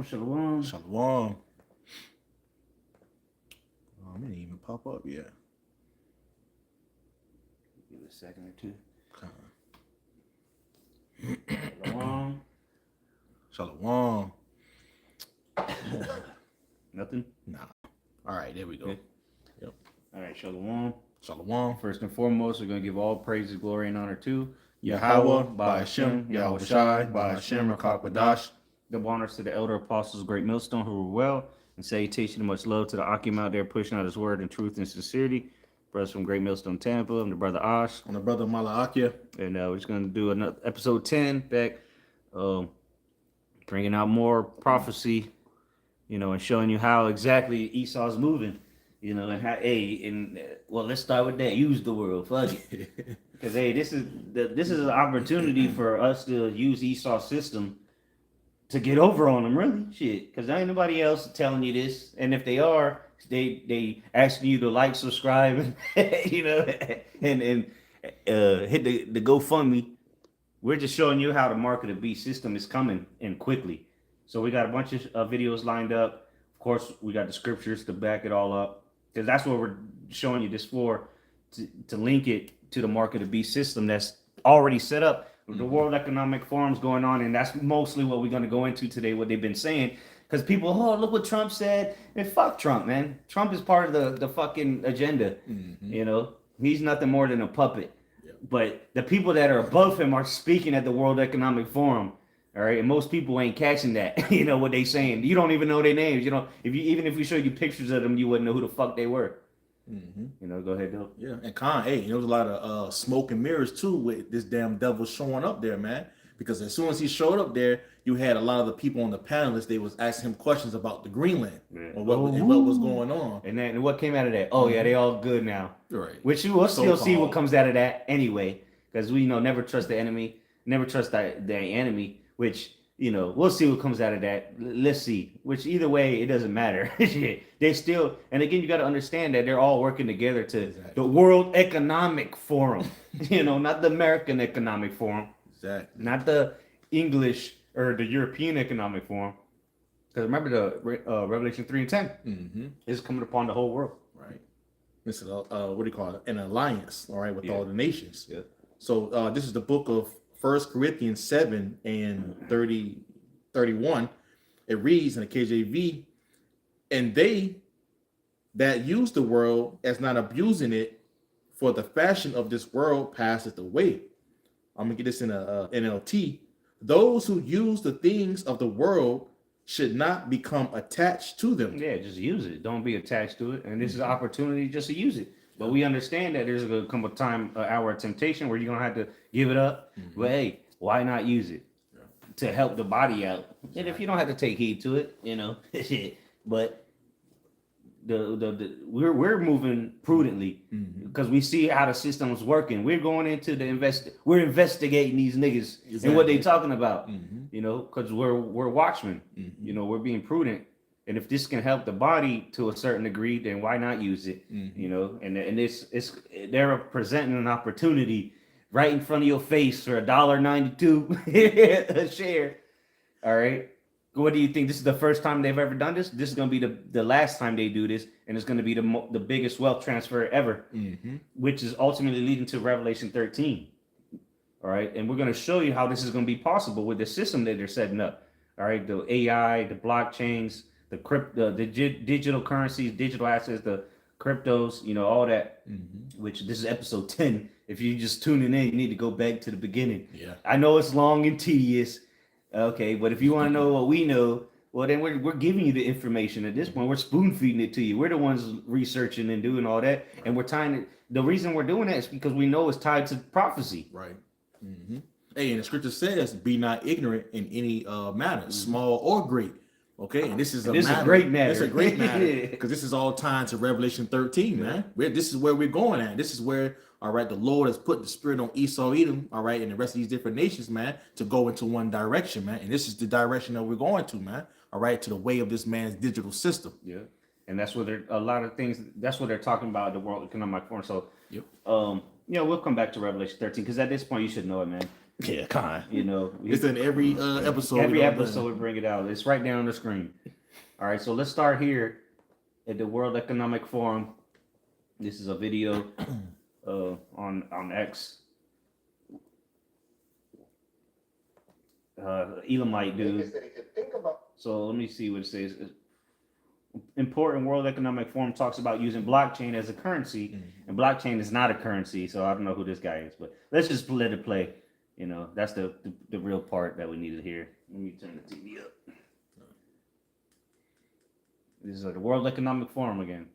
Shalom. Shalom. Oh, it didn't even pop up yet. Give it a second or two. Okay. Shalom. Shalom. Nothing? Nah. All right, there we go. Okay. Yep. All right, Shalom. Shalom. First and foremost, we're going to give all praises, glory, and honor to Yahweh, by Hashem, Yahweh Shai, by Hashem, Rakak Badash. Double honors to the elder apostles, great millstone, who were well, and salutation and much love to the Akim out there pushing out his word in truth and sincerity. Brothers from Great Millstone Tampa, I'm the brother Ash. On the brother Malaakia. And we're just going to do another episode 10 back, bringing out more prophecy, and showing you how exactly Esau's moving, and how, well, let's start with that. Use the world, fuck it. Because, this is an opportunity for us to use Esau's system to get over on them, really. Shit. Because there ain't nobody else telling you this. And if they are, they asking you to like, subscribe, and, and hit the GoFundMe. We're just showing you how the mark of the beast system is coming in quickly. So we got a bunch of videos lined up. Of course, we got the scriptures to back it all up. Because that's what we're showing you this for, to link it to the mark of the beast system that's already set up. The World Economic Forum's going on, and that's mostly what we're going to go into today, what they've been saying. Because people, look what Trump said. And fuck Trump, man. Trump is part of the fucking agenda. Mm-hmm. He's nothing more than a puppet. Yep. But the people that are above him are speaking at the World Economic Forum. All right, and most people ain't catching that. What they saying. You don't even know their names. Even if we showed you pictures of them, you wouldn't know who the fuck they were. Mm-hmm. Go ahead, though. Yeah, and there was a lot of smoke and mirrors too with this damn devil showing up there, man. Because as soon as he showed up there, you had a lot of the people on the panelists. They was asking him questions about the Greenland or what was going on. And what came out of that? Oh yeah, they all good now. Right. Which we'll still see what comes out of that anyway. Because we never trust the enemy, never trust the enemy. Which we'll see what comes out of that. Let's see. Which either way, it doesn't matter. They still, and again, you got to understand that they're all working together to the World Economic Forum. Not the American Economic Forum. Exactly. Not the English or the European Economic Forum. Because remember the Revelation 3 and 10 is coming upon the whole world. Right. This is what do you call it? An alliance, all right, with all the nations. Yeah. So this is the book of 1 Corinthians 7 and 31. It reads in the KJV, and they that use the world as not abusing it, for the fashion of this world passeth away. I'm gonna get this in a NLT. Those who use the things of the world should not become attached to them. Yeah, just use it. Don't be attached to it. And this is an opportunity just to use it. But we understand that there's going to come a time, an hour of temptation where you're going to have to give it up. But hey, why not use it to help the body out? Exactly. And if you don't have to take heed to it, but we're moving prudently because we see how the system's working. We're going into we're investigating these niggas and what they talking about, because we're watchmen. We're being prudent. And if this can help the body to a certain degree, then why not use it? And they're presenting an opportunity right in front of your face for $1.92 a share. All right. What do you think? This is the first time they've ever done this? This is going to be the last time they do this, and it's going to be the biggest wealth transfer ever, which is ultimately leading to Revelation 13. All right. And we're going to show you how this is going to be possible with the system that they're setting up. All right. The AI, the blockchains, the digital currencies, digital assets, the cryptos, all that, which this is episode 10. If you're just tuning in, you need to go back to the beginning. Yeah. I know it's long and tedious. Okay, but if you want to know what we know, well, then we're giving you the information. At this point, we're spoon feeding it to you. We're the ones researching and doing all that. And we're tying it. The reason we're doing that is because we know it's tied to prophecy. Right. Hey, and the scripture says, be not ignorant in any matter, small or great. Okay, and this is a great matter. It's a great matter because this is all tied to Revelation 13, man. This is where we're going at. This is where, all right, the Lord has put the spirit on Esau, Edom, all right, and the rest of these different nations, man, to go into one direction, man. And this is the direction that we're going to, man. All right, to the way of this man's digital system. Yeah, and that's what a lot of things. That's what they're talking about at the World Economic Forum. So, we'll come back to Revelation 13 because at this point you should know it, man. Yeah, kind. You know, It's in every episode. every episode we bring it out. It's right there on the screen. All right, so let's start here at the World Economic Forum. This is a video on X. Elamite dude. So let me see what it says. Important World Economic Forum talks about using blockchain as a currency, and blockchain is not a currency. So I don't know who this guy is, but let's just let it play. You know, that's the real part that we need to hear. Let me turn the TV up. This is the World Economic Forum again.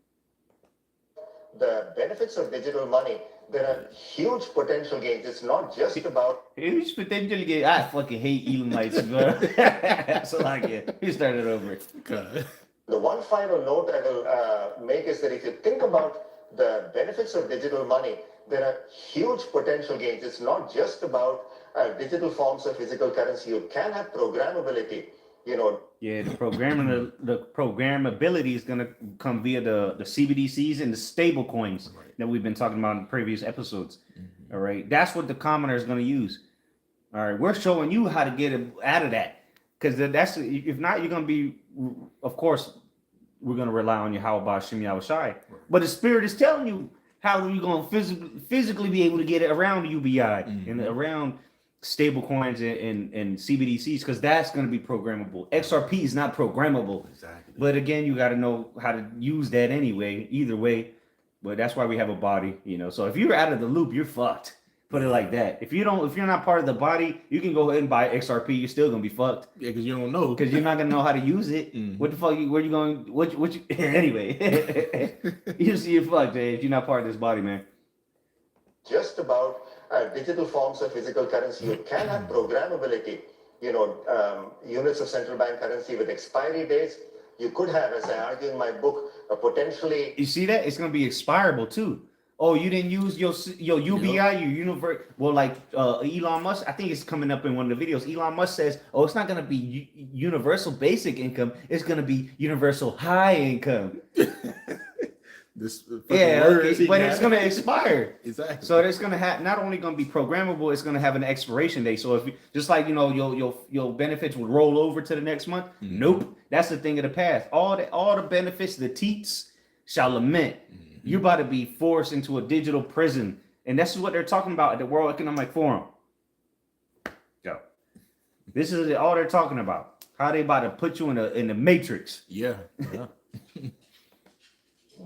The benefits of digital money, there are huge potential gains. It's not just about huge potential gains. I fucking hate Elamites, bro. So like, yeah, we started over. Okay. the one final note I will make is that if you think about the benefits of digital money, there are huge potential gains. It's not just about digital forms of physical currency. You can have programmability. You know, yeah, the programmability is gonna come via the CBDCs and the stable coins that we've been talking about in previous episodes. All right, that's what the commoner is gonna use. All right, we're showing you how to get it out of that, because that's, if not, you're gonna be, of course, we're gonna rely on Yahweh Shem Yahweh Shai, but the Spirit is telling you how you're gonna physically be able to get it around UBI and around stable coins and CBDCs, because that's going to be programmable. XRP is not programmable. Exactly. But again, you got to know how to use that anyway, either way. But that's why we have a body, you know. So if you're out of the loop, you're fucked. Put it like that. If you're not part of the body, you can go ahead and buy XRP. You're still gonna be fucked. Yeah, because you don't know. Because you're not gonna know how to use it. What the fuck? Where you going? What you? Anyway, you see, you're fucked, if you're not part of this body, man. Just about digital forms of physical currency. You can have programmability. You know, units of central bank currency with expiry dates. You could have, as I argue in my book, a potentially. You see that? It's gonna be expirable too. Oh, you didn't use your UBI, your universe. Well, like Elon Musk, I think it's coming up in one of the videos. Elon Musk says, "Oh, it's not gonna be universal basic income. It's gonna be universal high income." This yeah, okay, but it's gonna expire. Exactly. So it's gonna have, not only gonna be programmable, it's gonna have an expiration date. So if you, just like, you know, your benefits would roll over to the next month. Nope, that's the thing of the past. All the benefits, the teats shall lament. You're about to be forced into a digital prison, and this is what they're talking about at the World Economic Forum. Yo, this is all they're talking about. How they about to put you in the matrix. Yeah.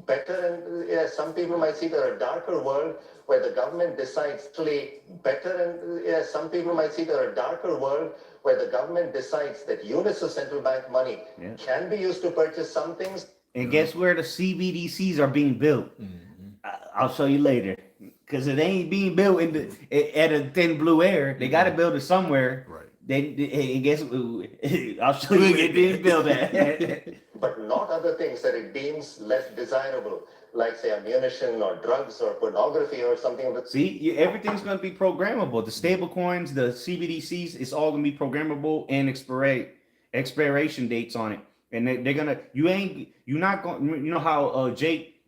Better, and some people might see there a darker world where the government decides actually better, and some people might see there a darker world where the government decides that units of central bank money can be used to purchase some things. And guess where the CBDCs are being built? I'll show you later, because it ain't being built at a thin blue air. They got to build it somewhere. Right. And guess I'll show you where it being built at. But not other things that it deems less desirable, like say ammunition or drugs or pornography or something. See, everything's going to be programmable. The stable coins, the CBDCs, it's all going to be programmable and expiration dates on it. And they're gonna, you're not going, you know how Jake,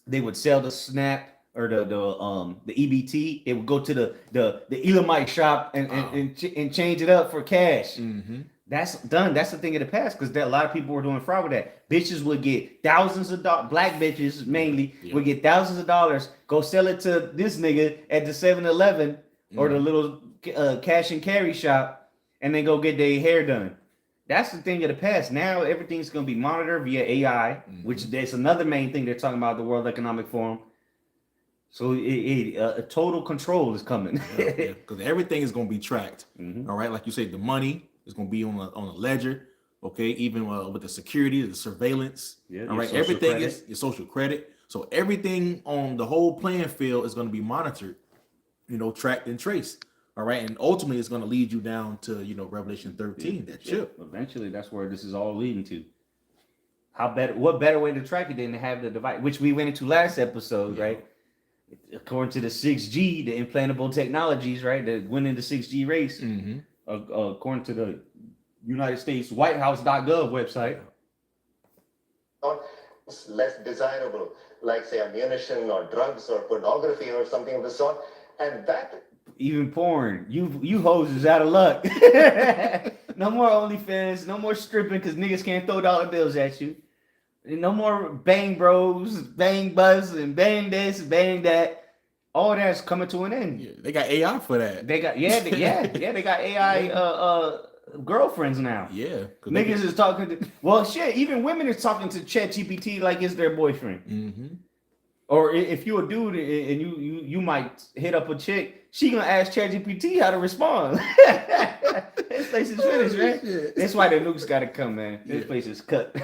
they would sell the Snap or the EBT. They would go to the Elamite shop and change it up for cash. That's done. That's the thing of the past, because a lot of people were doing fraud with that. Bitches would get thousands of dollars, black bitches mainly, would get thousands of dollars, go sell it to this nigga at the 7-Eleven or the little cash and carry shop, and then go get their hair done. That's the thing of the past. Now everything's going to be monitored via AI, which that's another main thing they're talking about at the World Economic Forum. So a total control is coming. Because everything is going to be tracked. All right, like you said, the money is going to be on a ledger. Okay, even with the security, the surveillance. All right, everything is your social credit. So everything on the whole playing field is going to be monitored, you know, tracked and traced. All right, and ultimately it's going to lead you down to, you know, Revelation 13, that chip. Eventually, that's where this is all leading to. What better way to track it than to have the device, which we went into last episode, right? According to the 6G, the implantable technologies, right, that went into 6G race, according to the United States WhiteHouse.gov website. Not less desirable, like say ammunition or drugs or pornography or something of the sort, and that Even porn. You hoes is out of luck. No more OnlyFans. No more stripping because niggas can't throw dollar bills at you. No more bang bros, bang buzz, and bang this, bang that. All that's coming to an end. Yeah, they got AI for that. They got they got AI girlfriends now. Yeah, Niggas is talking to, well shit, even women is talking to ChatGPT like it's their boyfriend. Mm-hmm. Or if you a dude and you might hit up a chick, she gonna ask ChatGPT how to respond. This place is finished, man. That's why the nukes gotta come, man. This place is cut.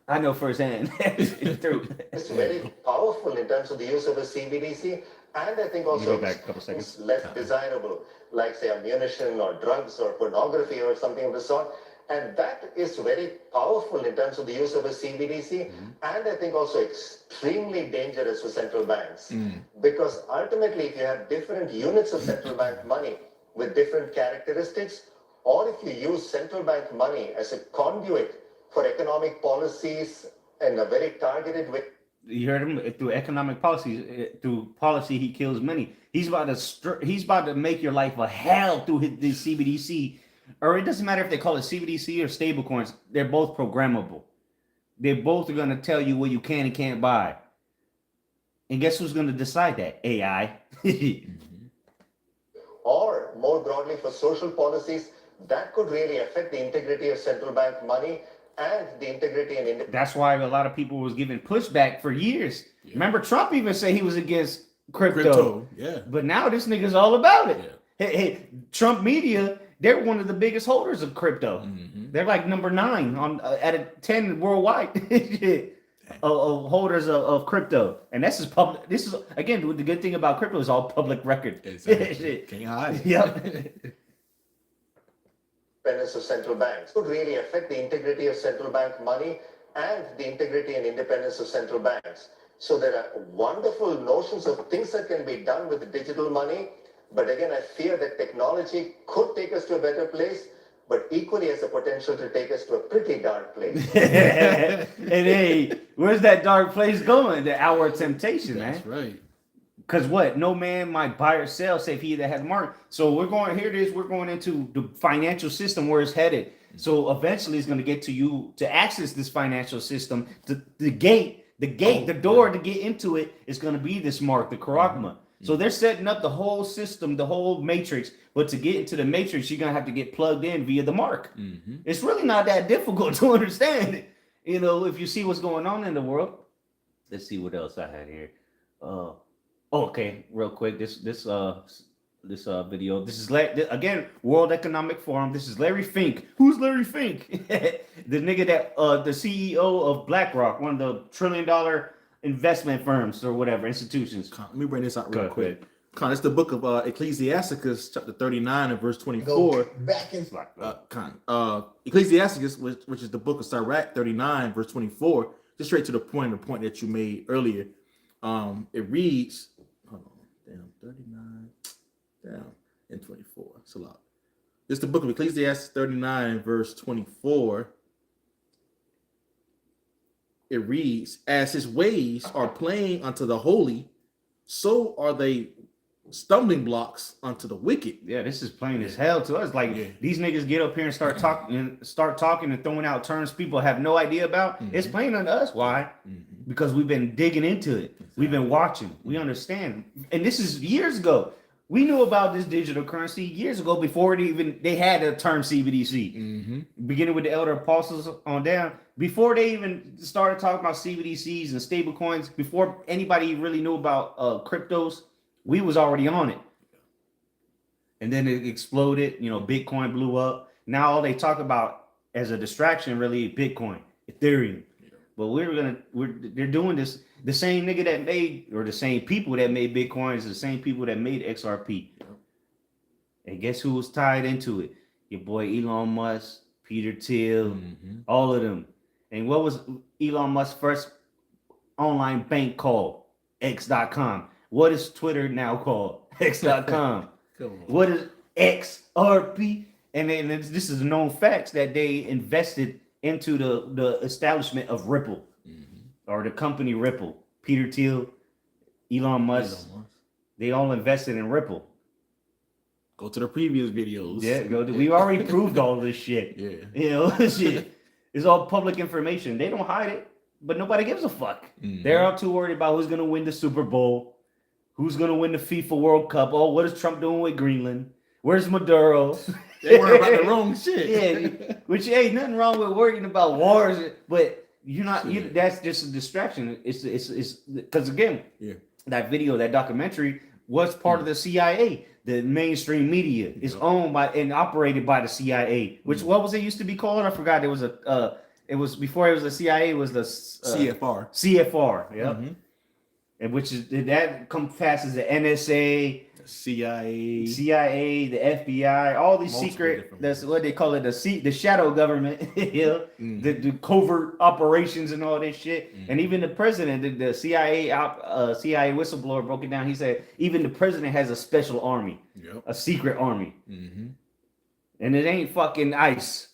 I know firsthand. It's true. It's very powerful in terms of the use of a CBDC, and I think also Go back a couple seconds. it's less desirable, like say ammunition or drugs or pornography or something of the sort. And that is very powerful in terms of the use of a CBDC, and I think also extremely dangerous for central banks. Because ultimately, if you have different units of central bank money with different characteristics, or if you use central bank money as a conduit for economic policies in a very targeted way. You heard him through economic policies. Through policy, he kills many. He's about to make your life a hell through the CBDC. Or it doesn't matter if they call it CBDC or stablecoins. They're both programmable. They're both going to tell you what you can and can't buy. And guess who's going to decide that? AI. Or more broadly for social policies that could really affect the integrity of central bank money and the integrity and independence. That's why a lot of people was giving pushback for years. Yeah. Remember, Trump even said he was against crypto. Yeah. But now this nigga's all about it. Yeah. Hey, Trump media, they're one of the biggest holders of crypto. They're like number 9 on out of 10 worldwide of holders of crypto. And this is public. This is, again, the good thing about crypto is all public record. Exactly. Can't hide it. Yep. Independence of central banks could really affect the integrity of central bank money and the integrity and independence of central banks. So there are wonderful notions of things that can be done with digital money. But again, I fear that technology could take us to a better place, but equally has the potential to take us to a pretty dark place. And hey, where's that dark place going? The hour of temptation, man. That's right. Because what? No man might buy or sell save he that has mark. So we're going, here it is, we're going into the financial system where it's headed. So eventually it's going to get to you to access this financial system. The door to get into it is going to be this mark, the Karagma. So they're setting up the whole system, the whole matrix. But to get into the matrix, you're going to have to get plugged in via the mark. It's really not that difficult to understand it. You know, if you see what's going on in the world. Let's see what else I had here. Okay, real quick. This video. This is again World Economic Forum. This is Larry Fink. Who's Larry Fink? The nigga that the CEO of BlackRock, one of the $1 trillion investment firms or whatever institutions. Let me bring this out real quick. It's the book of Ecclesiasticus, chapter 39 and verse 24. Go back in. Ecclesiasticus, which is the book of Sirach, 39 verse 24. Just straight to the point that you made earlier. It reads. 39 down and 24. It's a lot. It's the book of Ecclesiastes 39 verse 24. It reads, as his ways are plain unto the holy, so are they stumbling blocks unto the wicked. Yeah, this is plain as hell to us. Like these niggas get up here and start talking and throwing out terms people have no idea about. It's plain unto us. Why? Because we've been digging into it. We've been watching. We understand. And this is years ago. We knew about this digital currency years ago before they had the term CBDC. Beginning with the elder apostles on down. Before they even started talking about CBDCs and stable coins, before anybody really knew about cryptos, we was already on it. And then it exploded. You know, Bitcoin blew up. Now all they talk about as a distraction really Bitcoin, Ethereum. But they're doing this. The same nigga that made, or the same people that made Bitcoin is the same people that made XRP. And guess who was tied into it? Your boy Elon Musk, Peter Thiel, all of them. And what was Elon Musk's first online bank called? X.com. What is Twitter now called? X.com. What is XRP? And then this is known facts that they invested into the establishment of Ripple, or the company Ripple. Peter Thiel, Elon Musk, They all invested in Ripple. Go to the previous videos. Yeah, we already proved all this shit. Yeah. You know, shit. It's all public information. They don't hide it, but nobody gives a fuck. They're all too worried about who's gonna win the Super Bowl, who's gonna win the FIFA World Cup. Oh, what is Trump doing with Greenland? Where's Maduro? They worry about the wrong shit. Yeah, which ain't nothing wrong with worrying about wars, but you're not. That's just a distraction. It's because again, that video, that documentary was part of the CIA. The mainstream media is owned by and operated by the CIA. Which what was it used to be called? I forgot. It was it was before it was the CIA. It was the CFR. CFR. Yeah. And which is that passes the NSA, CIA, the FBI, all these secret. That's what they call it, the shadow government. The covert operations and all this shit. And even the president, the CIA CIA whistleblower broke it down. He said even the president has a special army, a secret army, and it ain't fucking ICE.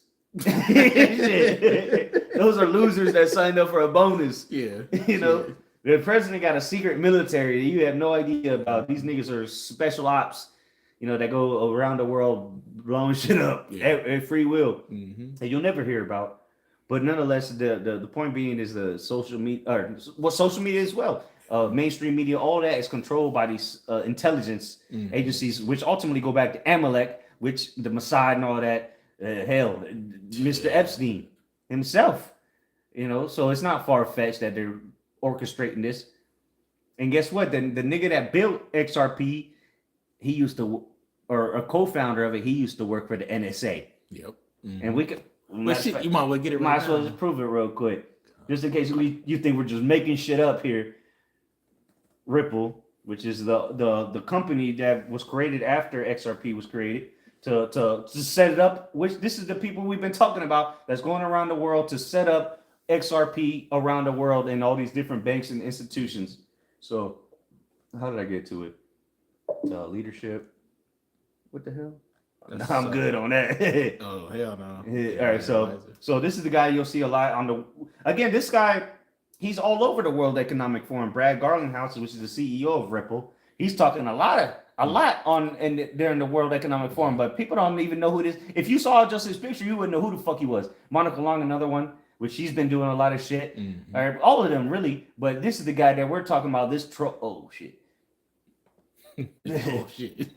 Those are losers that signed up for a bonus. You know. The president got a secret military that you have no idea about. These niggas are special ops, you know, that go around the world blowing shit up at free will. That you'll never hear about. But nonetheless, the point being is the social media, or social media as well. Mainstream media, all that is controlled by these intelligence agencies, which ultimately go back to Amalek, which the Mossad and all that. Hell, Mr. Epstein himself, you know. So it's not far fetched that they're orchestrating this. And guess what? The nigga that built XRP, he used to, or a co-founder of it, he used to work for the NSA. And we could, well, shit, you might well get it right. Might as well just prove it real quick, just in case you think we're just making shit up here. Ripple, which is the company that was created after XRP was created to set it up. Which this is the people we've been talking about that's going around the world to set up XRP around the world in all these different banks and institutions. So, how did I get to it? Leadership. What the hell? I'm good on that. Oh hell no! All right, so this is the guy you'll see a lot on the. Again, this guy, he's all over the World Economic Forum. Brad Garlinghouse, which is the CEO of Ripple, he's talking a lot on during the World Economic Forum. But people don't even know who it is. If you saw just his picture, you wouldn't know who the fuck he was. Monica Long, another one, which she's been doing a lot of shit. All right, all of them really, but this is the guy that we're talking about. This troll. Oh shit. Oh shit.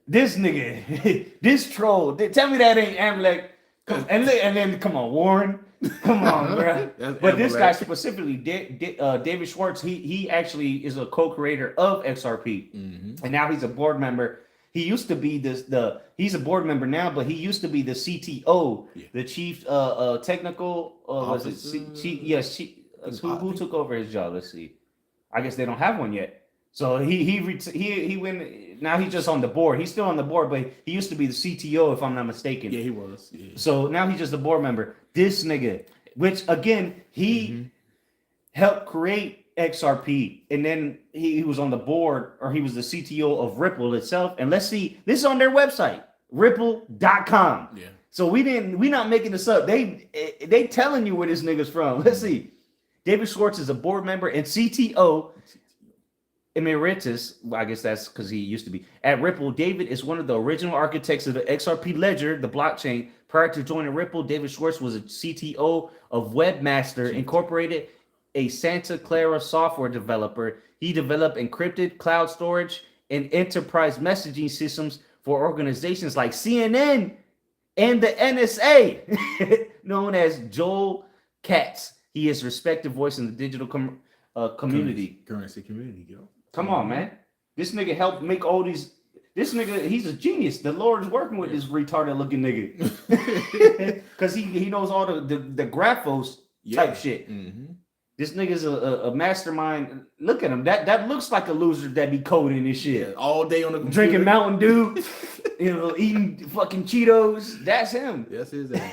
This nigga, this troll. Tell me that ain't Amalek. And then come on, Warren. Come on, bro. But this guy specifically, David Schwartz, he actually is a co-creator of XRP, and now he's a board member. He used to be he's a board member now, but he used to be the CTO, the chief technical who took over his job? Let's see. I guess they don't have one yet. So he went. Now he's just on the board. He's still on the board, but he used to be the CTO, if I'm not mistaken. Yeah, he was. Yeah. So now he's just a board member. This nigga, which again, he helped create XRP, and then he was on the board, or he was the CTO of Ripple itself. And let's see, this is on their website, ripple.com. Yeah. So we not making this up. They telling you where this nigga's from. Let's see. David Schwartz is a board member and CTO emeritus. Well, I guess that's because he used to be at Ripple. David is one of the original architects of the XRP ledger, the blockchain. Prior to joining Ripple, David Schwartz was a CTO of Webmaster Incorporated, a Santa Clara software developer. He developed encrypted cloud storage and enterprise messaging systems for organizations like CNN and the NSA, known as Joel Katz. He is a respected voice in the digital community. Currency community, yo. Come on, man. This nigga helped make all these. This nigga, he's a genius. The Lord is working with this retarded looking nigga. Because he knows all the graphos type shit. This nigga's a mastermind. Look at him. That looks like a loser that be coding this shit. All day on the computer. Drinking Mountain Dew, eating fucking Cheetos. That's him. That's his ass.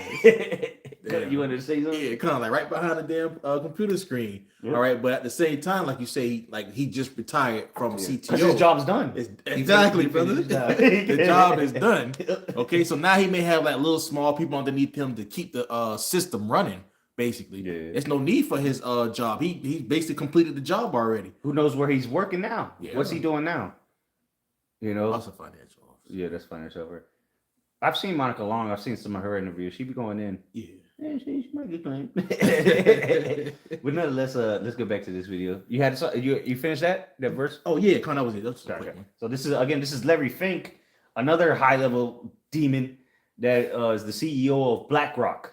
You want to say something? Yeah, kind of like right behind the damn computer screen. Yep. All right, but at the same time, like you say, like he just retired from CTO. Because his job's done. Exactly, brother. The job is done. Okay, so now he may have like little small people underneath him to keep the system running. Basically, there's no need for his job. He basically completed the job already. Who knows where he's working now? What's he doing now? You know, That's a financial officer. yeah, that's financial officer. I've seen Monica Long. I've seen some of her interviews. She be going in. Yeah. Yeah, she might get claimed. But nonetheless, let's go back to this video. You had you finished that verse? Oh yeah, kind of was it. That's a Okay. quick one. So this is Larry Fink, another high level demon that is the CEO of BlackRock.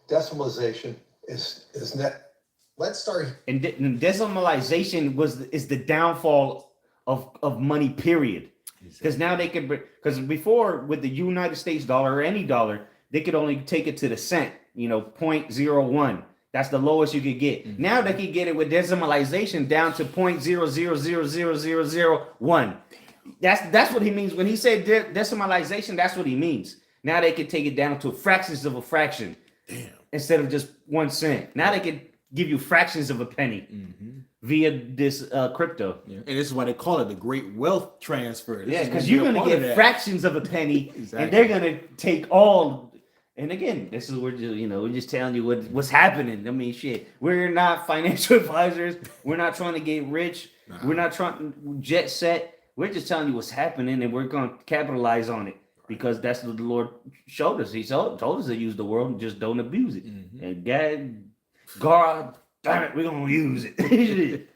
Decimalization is net. Let's start. And decimalization is the downfall of money. Period. Because now they can, because before with the United States dollar or any dollar, they could only take it to the cent, 0.01. That's the lowest you could get. Mm-hmm. Now they can get it with decimalization down to 0.0000001. That's what he means when he said decimalization. That's what he means. Now they can take it down to fractions of a fraction. Damn. Instead of just 1 cent. Now they can give you fractions of a penny via this crypto. Yeah. And this is why they call it the great wealth transfer. Yeah, because you're gonna get fractions of a penny, Exactly. and they're gonna take all. And again, this is we're just telling you what's happening. I mean, shit, we're not financial advisors. We're not trying to get rich. Nah. We're not trying to jet set. We're just telling you what's happening, and we're gonna capitalize on it because that's what the Lord showed us. He told us to use the world and just don't abuse it. And God, damn it, we're gonna use it.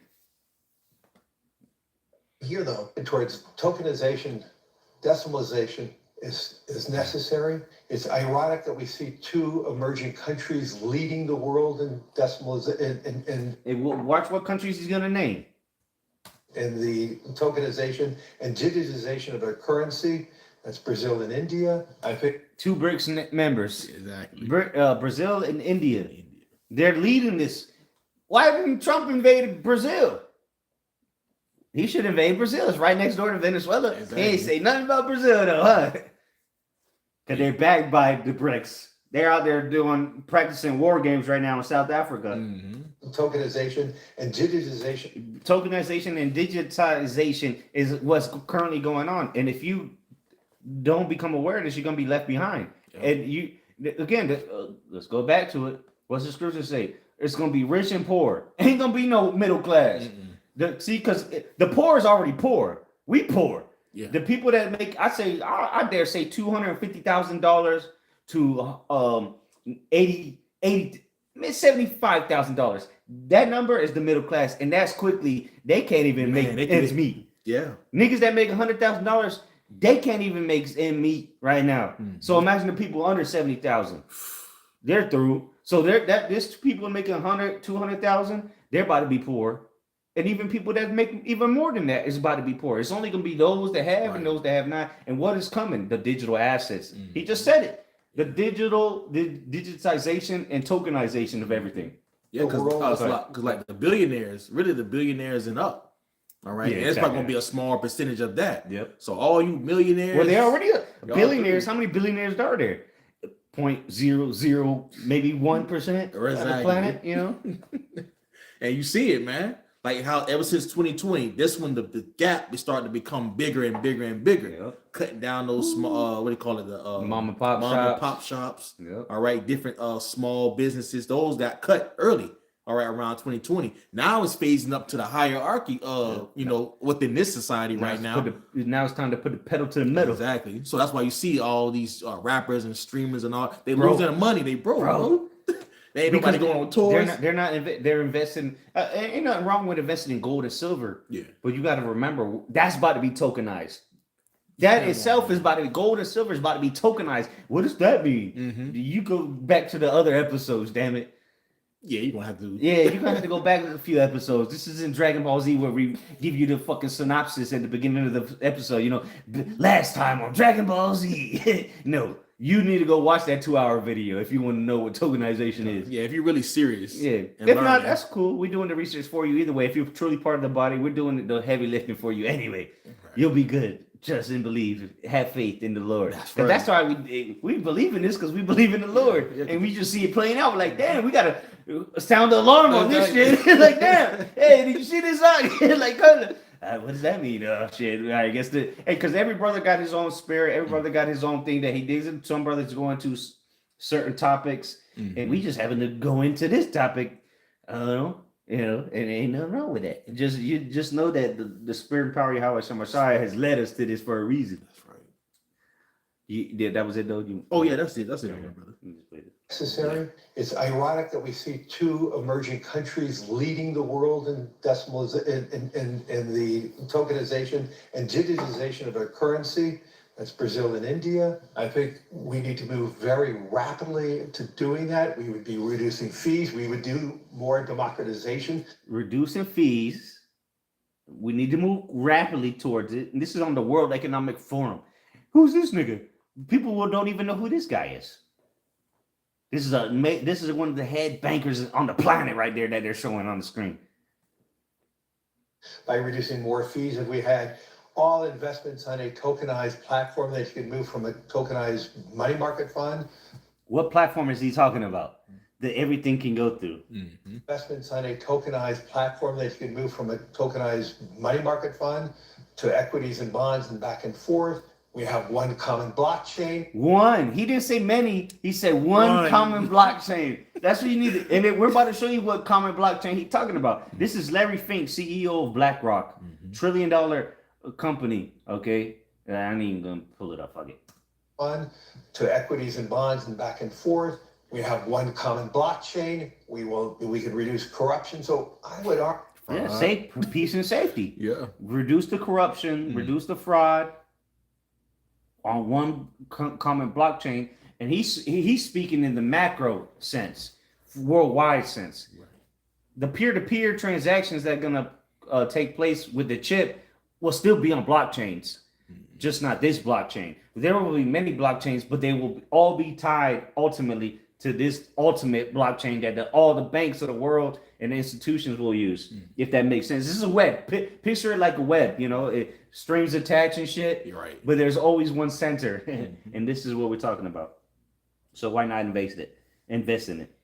Here, though, towards tokenization, decimalization is necessary. It's ironic that we see two emerging countries leading the world in decimalization And watch what countries he's gonna name. in the tokenization and digitization of our currency. That's Brazil and India. I think Two BRICS members. Exactly. Brazil and India. They're leading this. Why didn't Trump invade Brazil? He should invade Brazil. It's right next door to Venezuela. Exactly. He ain't say nothing about Brazil though, huh? Because they're backed by the BRICS. They're out there practicing war games right now in South Africa. tokenization and digitization. Tokenization and digitization is what's currently going on. And if you don't become aware of this, you're going to be left behind. Yeah. And let's go back to it. What's the scripture say? It's going to be rich and poor. Ain't going to be no middle class. Because the poor is already poor. We poor. Yeah. The people that make, I dare say $250,000 to $75,000. That number is the middle class, and that's quickly they can't even make ends meet. Yeah. Niggas that make $100,000, they can't even make ends meet right now. So imagine the people under 70,000, they're through. So this people making 100, 200,000, they're about to be poor. And even people that make even more than that is about to be poor. It's only going to be those that have and those that have not. And what is coming? The digital assets. He just said it. The digitization and tokenization of everything. Yeah, because like the billionaires, really the billionaires and up. All right. Yeah, and it's probably going to be a small percentage of that. Yep. So all you millionaires. Well, they already billionaires. How many billionaires are there? 0.00, maybe 1% of the planet, And you see it, man. Like how ever since 2020, this one the gap is starting to become bigger and bigger and bigger. Yep. Cutting down those small, what do you call it? The Mom and pop shops. Yep. All right, different small businesses. Those got cut early. All right, around 2020. Now it's phasing up to the hierarchy of within this society right now. Now it's time to put the pedal to the metal. Exactly. So that's why you see all these rappers and streamers and all. They Bro. losing their money. They broke, Bro. They ain't nobody going on tours. They're investing. Ain't nothing wrong with investing in gold and silver. Yeah. But you got to remember that's about to be tokenized. That itself is about to be gold and silver is about to be tokenized. What does that mean? You go back to the other episodes, damn it. Yeah, you're gonna have to. Yeah, you're gonna have to go back a few episodes. This is in Dragon Ball Z where we give you the fucking synopsis at the beginning of the episode. Last time on Dragon Ball Z. No, you need to go watch that 2-hour video if you want to know what tokenization is. Yeah, if you're really serious. Yeah. If not, that's cool. We're doing the research for you either way. If you're truly part of the body, we're doing the heavy lifting for you anyway. Right. You'll be good. Trust and believe. Have faith in the Lord. That's why we believe in this because we believe in the Lord. And we just see it playing out. We're like, damn, we got to sound the alarm on this shit. Like, damn, hey, did you see this out? Like, what does that mean? Shit. I guess because every brother got his own spirit. Every brother got his own thing that he digs in. Some brothers go into certain topics. And we just happen to go into this topic. I don't know. You know, and ain't nothing wrong with that. You just know that the spirit and power of Yahweh Shemashai has led us to this for a reason. That's right. That was it though. Oh yeah, that's it. That's it, brother. Necessary. It's ironic that we see two emerging countries leading the world in in the tokenization and digitization of our currency. That's Brazil and India. I think we need to move very rapidly to doing that. We would be reducing fees. We would do more democratization. Reducing fees. We need to move rapidly towards it. And this is on the World Economic Forum. Who's this nigga? People don't even know who this guy is. This is one of the head bankers on the planet right there that they're showing on the screen. By reducing more fees, if we had all investments on a tokenized platform, that you could move from a tokenized money market fund. What platform is he talking about that everything can go through? Mm-hmm. Investments on a tokenized platform, that you can move from a tokenized money market fund to equities and bonds and back and forth. We have one common blockchain. One. He didn't say many. He said one common blockchain. That's what you need. And then we're about to show you what common blockchain he's talking about. This is Larry Fink, CEO of BlackRock, $1 trillion company. Okay, I ain't even gonna pull it up. Fuck it. Fund to equities and bonds and back and forth. We have one common blockchain. We can reduce corruption. So I would argue. Yeah, safe, peace and safety. Yeah. Reduce the corruption, reduce the fraud on one common blockchain. And he's speaking in the macro sense, worldwide sense. Right. The peer-to-peer transactions that are gonna take place with the chip will still be on blockchains, just not this blockchain. There will be many blockchains, but they will all be tied ultimately to this ultimate blockchain that all the banks of the world and the institutions will use, if that makes sense. This is a web. Picture it like a web, you know, strings attached and shit. You're right. But there's always one center, and this is what we're talking about. So why not invest in it?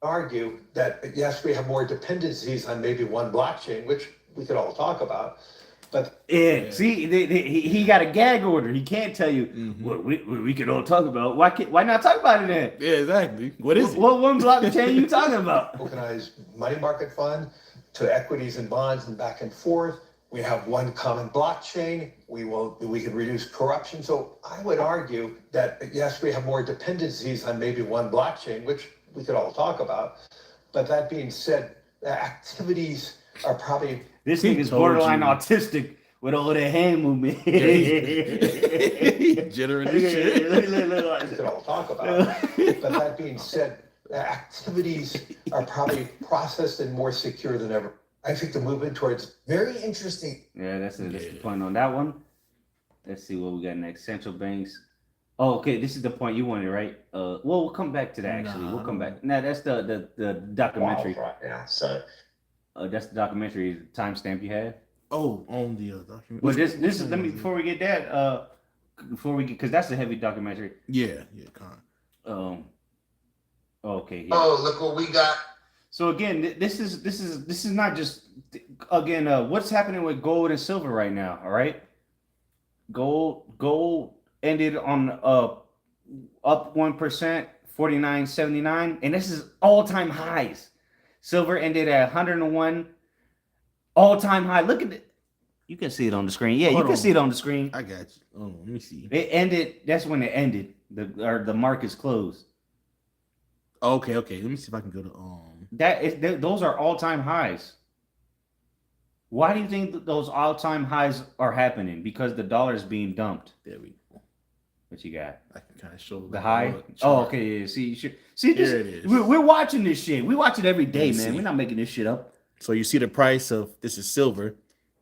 Argue that yes, we have more dependencies on maybe one blockchain, which we could all talk about. But see, he got a gag order. He can't tell you what we could all talk about. Why not talk about it then? Yeah, exactly. What is it? What one blockchain you talking about? Tokenized money market fund to equities and bonds and back and forth. We have one common blockchain. We can reduce corruption. So I would argue that yes, we have more dependencies on maybe one blockchain, which we could all talk about. But that being said, the activities are probably. This thing is borderline autistic with all that hand movement. Generative shit. We could all talk about. But that being said, the activities are probably processed and more secure than ever. I think the movement towards very interesting. Yeah, that's the point on that one. Let's see what we got next. Central banks. Oh, okay. This is the point you wanted, right? We'll come back to that. Actually, we'll come back. Nah, that's the documentary. Wow, right, yeah. So that's the documentary timestamp you had. Oh, on the document. Well, this is. Let me before we get that. Because that's a heavy documentary. Yeah, Okay. Yeah. oh, look what we got. So again, this is not just again what's happening with gold and silver right now. All right, gold ended on up 1%, 49.79, and this is all-time highs. Silver ended at 101, all-time high. Look at it. You can see it on the screen. Yeah, you can see it on the screen. I got you. Oh, let me see. It ended. That's when it ended. The market's closed. Okay. Let me see if I can go to Those are all-time highs. Why do you think that those all-time highs are happening? Because the dollar is being dumped. There we go. What you got? I can kind of show the high. Oh, okay. Yeah. See, this. Here it is. We're watching this shit. We watch it every day, man. See. We're not making this shit up. So you see the price of this is silver,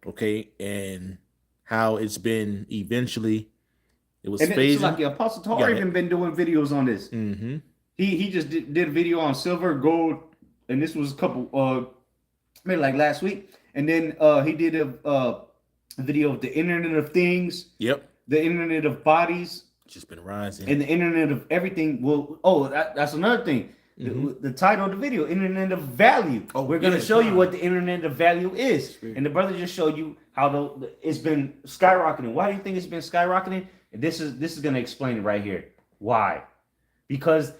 okay, and how it's been eventually. It was phasing. It's like Apostle Tar even been doing videos on this. Mm-hmm. He just did a video on silver, gold, and this was a couple maybe like last week. And then he did a video of the Internet of Things. Yep. The Internet of Bodies. Just been rising. And the Internet of Everything. Well, that's another thing. The title of the video, Internet of Value. Oh, we're going to show you what the Internet of Value is. And the brother just showed you how it's been skyrocketing. Why do you think it's been skyrocketing? And this is going to explain it right here. Why? Because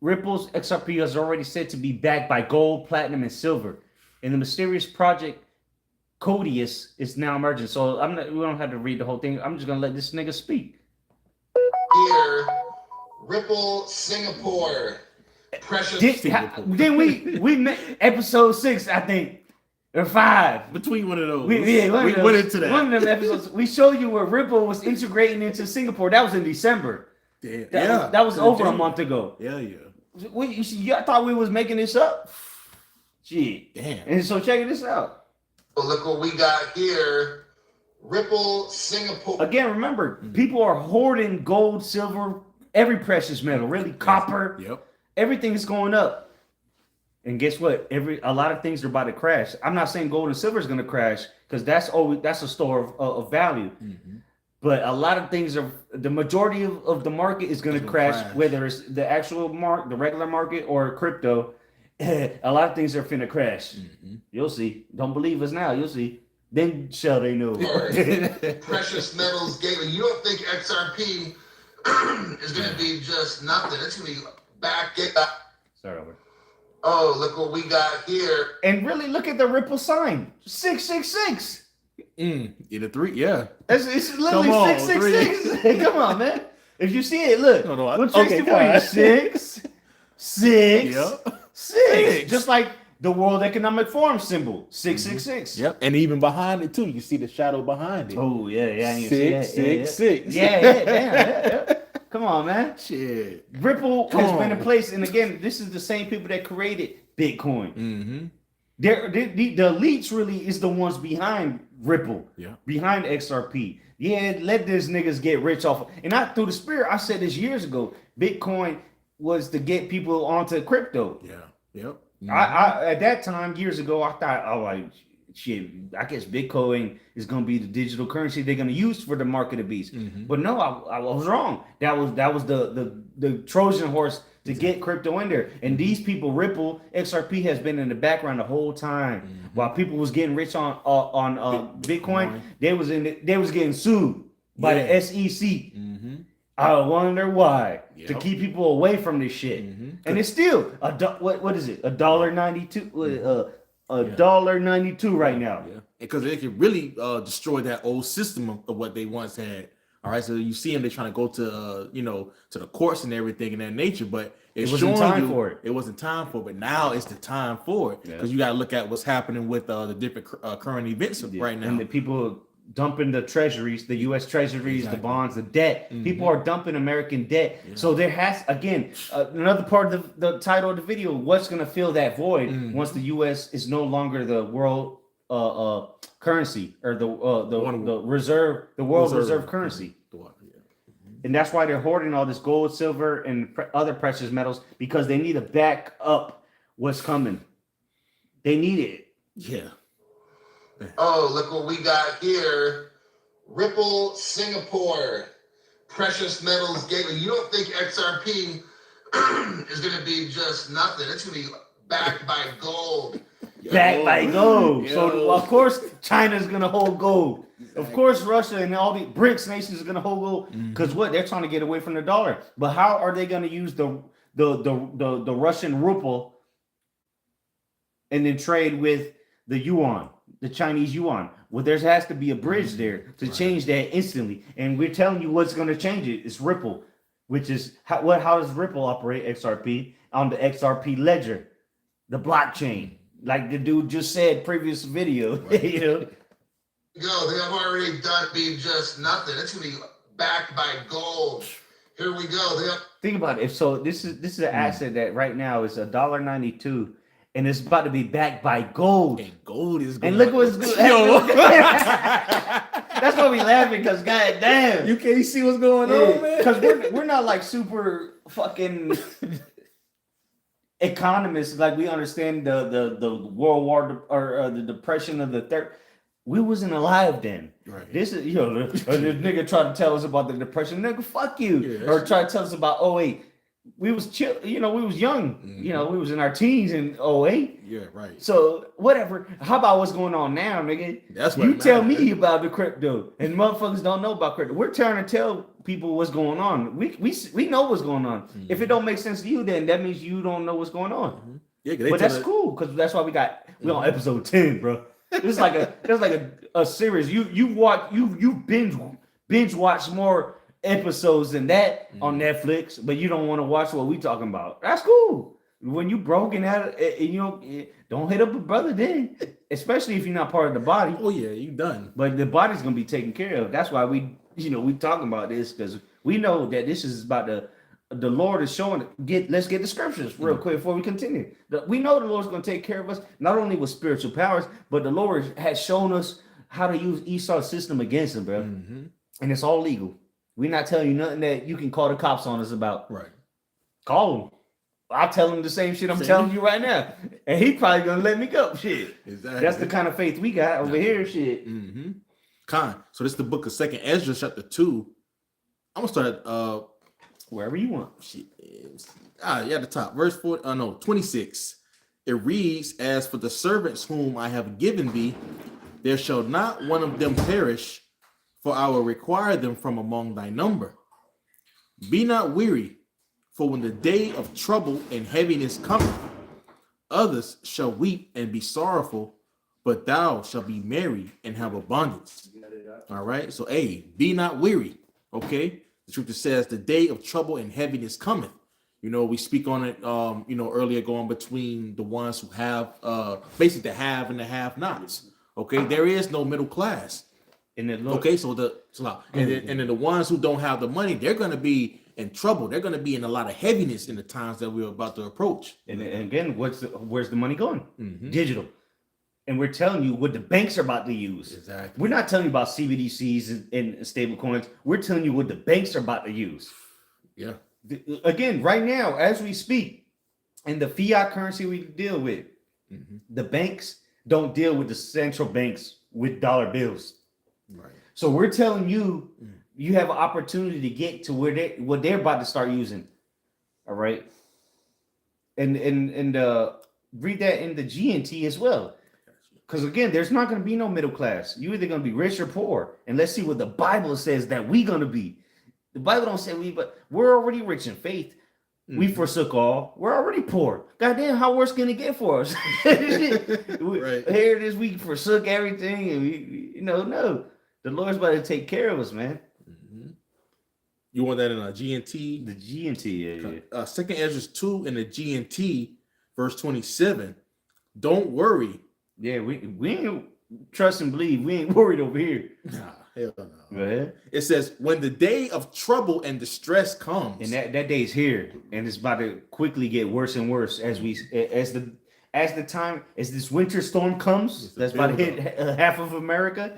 Ripple's XRP is already said to be backed by gold, platinum, and silver. And the mysterious project Codius is now emerging. So we don't have to read the whole thing. I'm just gonna let this nigga speak. Here, Ripple Singapore. Precious Then we met episode 6, I think, or 5. Between one of those, We went into that. One of them episodes. We showed you where Ripple was integrating into Singapore. That was in December. Damn. That was over a month ago. Yeah. Y'all thought we was making this up? Shit. Damn. And so check this out. Well, look what we got here. Ripple Singapore. Again, remember, people are hoarding gold, silver, every precious metal, really copper. Yep. Everything is going up. And guess what? A lot of things are about to crash. I'm not saying gold and silver is going to crash because that's a store of value. Mm-hmm. But a lot of things the majority of the market is going to crash, whether it's the actual the regular market or crypto. A lot of things are finna crash. Mm-hmm. You'll see. Don't believe us now. You'll see. Then shall they know. Precious metals gateway. You don't think XRP is going to be just nothing? It's going to be back. Start over. Oh, look what we got here. And really look at the Ripple sign. 666. Either 3, yeah. It's literally 666. Come on, man. If you see it, look. No, I'm texting for you. 6. Yep. 6. Just like the World Economic Forum symbol. 666. Yep. And even behind it too, you see the shadow behind it. Oh yeah. 666. Yeah. Come on, man. Shit. Ripple has been in place, and again, this is the same people that created Bitcoin. Mm-hmm. The elites really is the ones behind Ripple, behind XRP. Yeah, let these niggas get rich off. And I, through the spirit, I said this years ago. Bitcoin was to get people onto crypto. Yeah. Yep. Mm-hmm. I at that time years ago, I thought, oh, like shit. I guess Bitcoin is gonna be the digital currency they're gonna use for the market of beasts. Mm-hmm. But no, I was wrong. That was the Trojan horse to get crypto in there. And these people, Ripple, XRP has been in the background the whole time. While people was getting rich on Bitcoin, they was getting sued by the SEC. I wonder why. To keep people away from this shit. And it's still what is it? $1.92. $1.92 right now. Yeah, because they can really destroy that old system of what they once had. All right, so you see them, they're trying to go to to the courts and everything in that nature, but it wasn't time for it. It wasn't time for it, but now it's the time for it because you got to look at what's happening with the different current events right now. And the people dumping the treasuries, the U.S. treasuries, the bonds, the debt. People are dumping American debt. So there has, again, another part of the title of the video, what's going to fill that void once the U.S. is no longer the world currency or the world reserve currency. And that's why they're hoarding all this gold, silver, and other precious metals because they need to back up what's coming. They need it. Yeah. Oh, look what we got here. Ripple Singapore. Precious metals gateway. You don't think XRP is going to be just nothing. It's going to be backed by gold. Backed by gold. So, of course, China's going to hold gold. Of course, Russia and all the BRICS nations are going to hold gold because what? They're trying to get away from the dollar. But how are they going to use the Russian ruble and then trade with the yuan? The Chinese yuan. Well, there has to be a bridge there to change that instantly. And we're telling you what's going to change it. It's Ripple, which is how does Ripple operate XRP on the XRP ledger, the blockchain, like the dude just said previous video. You know. Go. They have already done be just nothing. It's going to be backed by gold. Here we go. Think about it. So this is an asset that right now is $1.92. And it's about to be backed by gold. And gold is good. And look what's good. That's why we laughing, because goddamn. You can't see what's going on, man. Because we're not like super fucking economists. Like we understand the World War or the Depression of the third. We wasn't alive then. Right. This is this nigga tried to tell us about the Depression. Nigga, fuck you. Yeah, or try to tell us about 08. we was chill, you know, we was young, you know, we was in our teens in '08. Yeah, right. So whatever. How about what's going on now, nigga? That's what You tell matters. me about the crypto, and motherfuckers don't know about crypto. We're trying to tell people what's going on. We know what's going on. If it don't make sense to you, then that means you don't know what's going on. Yeah, But that's cool because that's why we on episode 10, bro. It's like a series. You watch you binge watch more episodes than that on Netflix, but you don't want to watch what we talking about. That's cool. When you broken at it, you know, don't hit up a brother then, especially if you're not part of the body. Oh yeah, you done. But the body's gonna be taken care of. That's why we talking about this because we know that this is about the Lord is showing. Let's get the scriptures real quick before we continue. We know the Lord's gonna take care of us not only with spiritual powers, but the Lord has shown us how to use Esau's system against him, bro. And it's all legal. We're not telling you nothing that you can call the cops on us about. Right. Call them. I'll tell him the same shit I'm telling you right now. And he probably gonna let me go. Shit. Exactly. That's the kind of faith we got over here. Shit. Con. So this is the book of 2nd Ezra, chapter 2. I'm gonna start at Wherever you want. shit. Yeah, the top. Verse 26. It reads, As for the servants whom I have given thee, there shall not one of them perish, for I will require them from among thy number. Be not weary, for when the day of trouble and heaviness cometh, others shall weep and be sorrowful, but thou shalt be merry and have abundance. All right. So, be not weary. Okay. The scripture says the day of trouble and heaviness cometh. You know, we speak on it, earlier going between the ones who have, basically the have and the have nots. Okay. There is no middle class. And then Okay. So and then the ones who don't have the money, they're going to be in trouble. They're going to be in a lot of heaviness in the times that we're about to approach. And again, where's the money going? Digital. And we're telling you what the banks are about to use. Exactly. We're not telling you about CBDCs and stable coins. We're telling you what the banks are about to use. Yeah. Again, right now, as we speak, and the fiat currency we deal with, the banks don't deal with the central banks with dollar bills. Right. So we're telling you, you have an opportunity to get to what they're about to start using. All right. And read that in the GNT as well. Because again, there's not going to be no middle class. You're either going to be rich or poor. And let's see what the Bible says that we're going to be. The Bible don't say but we're already rich in faith. We forsook all. We're already poor. Goddamn, how worse can it get for us? Right. Here it is. We forsook everything. And we, no. The Lord's about to take care of us, man. You want that in a GNT? The GNT, yeah. 2nd Ezra 2 in the GNT, verse 27. Don't worry. Yeah, we ain't trust and believe. We ain't worried over here. Nah, hell no. Go ahead. It says, when the day of trouble and distress comes. And that day's here, and it's about to quickly get worse and worse as this winter storm comes. That's about to hit half of America.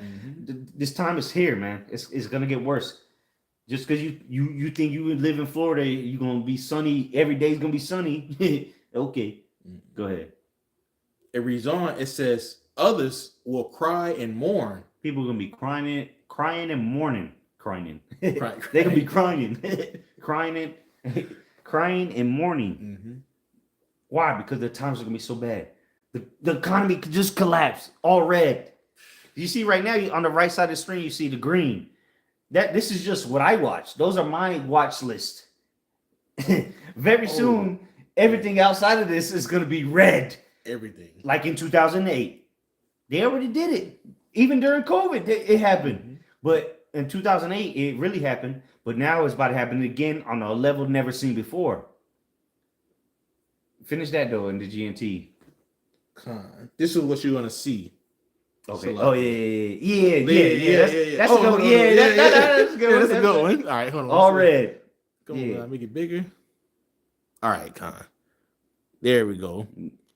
This time is here, man. It's gonna get worse. Just because you think you would live in Florida, you're gonna be sunny. Every day's gonna be sunny. Okay, go ahead. It reads on. It says, others will cry and mourn. People are gonna be crying and mourning. Crying. Right. They're gonna be crying, crying and mourning. Why? Because the times are gonna be so bad. The economy could just collapse. All red. You see right now on the right side of the screen, you see the green. This is just what I watch. Those are my watch list. Very soon, everything outside of this is gonna be red. Everything. Like in 2008. They already did it. Even during COVID, it happened. But in 2008, it really happened. But now it's about to happen again on a level never seen before. Finish that though in the GNT. This is what you're gonna see. Okay. So, Yeah. That's Oh, a good one. yeah, That's a good one. That's a good one. All right, hold on. All red. Go on, make it bigger. All right, Con. There we go.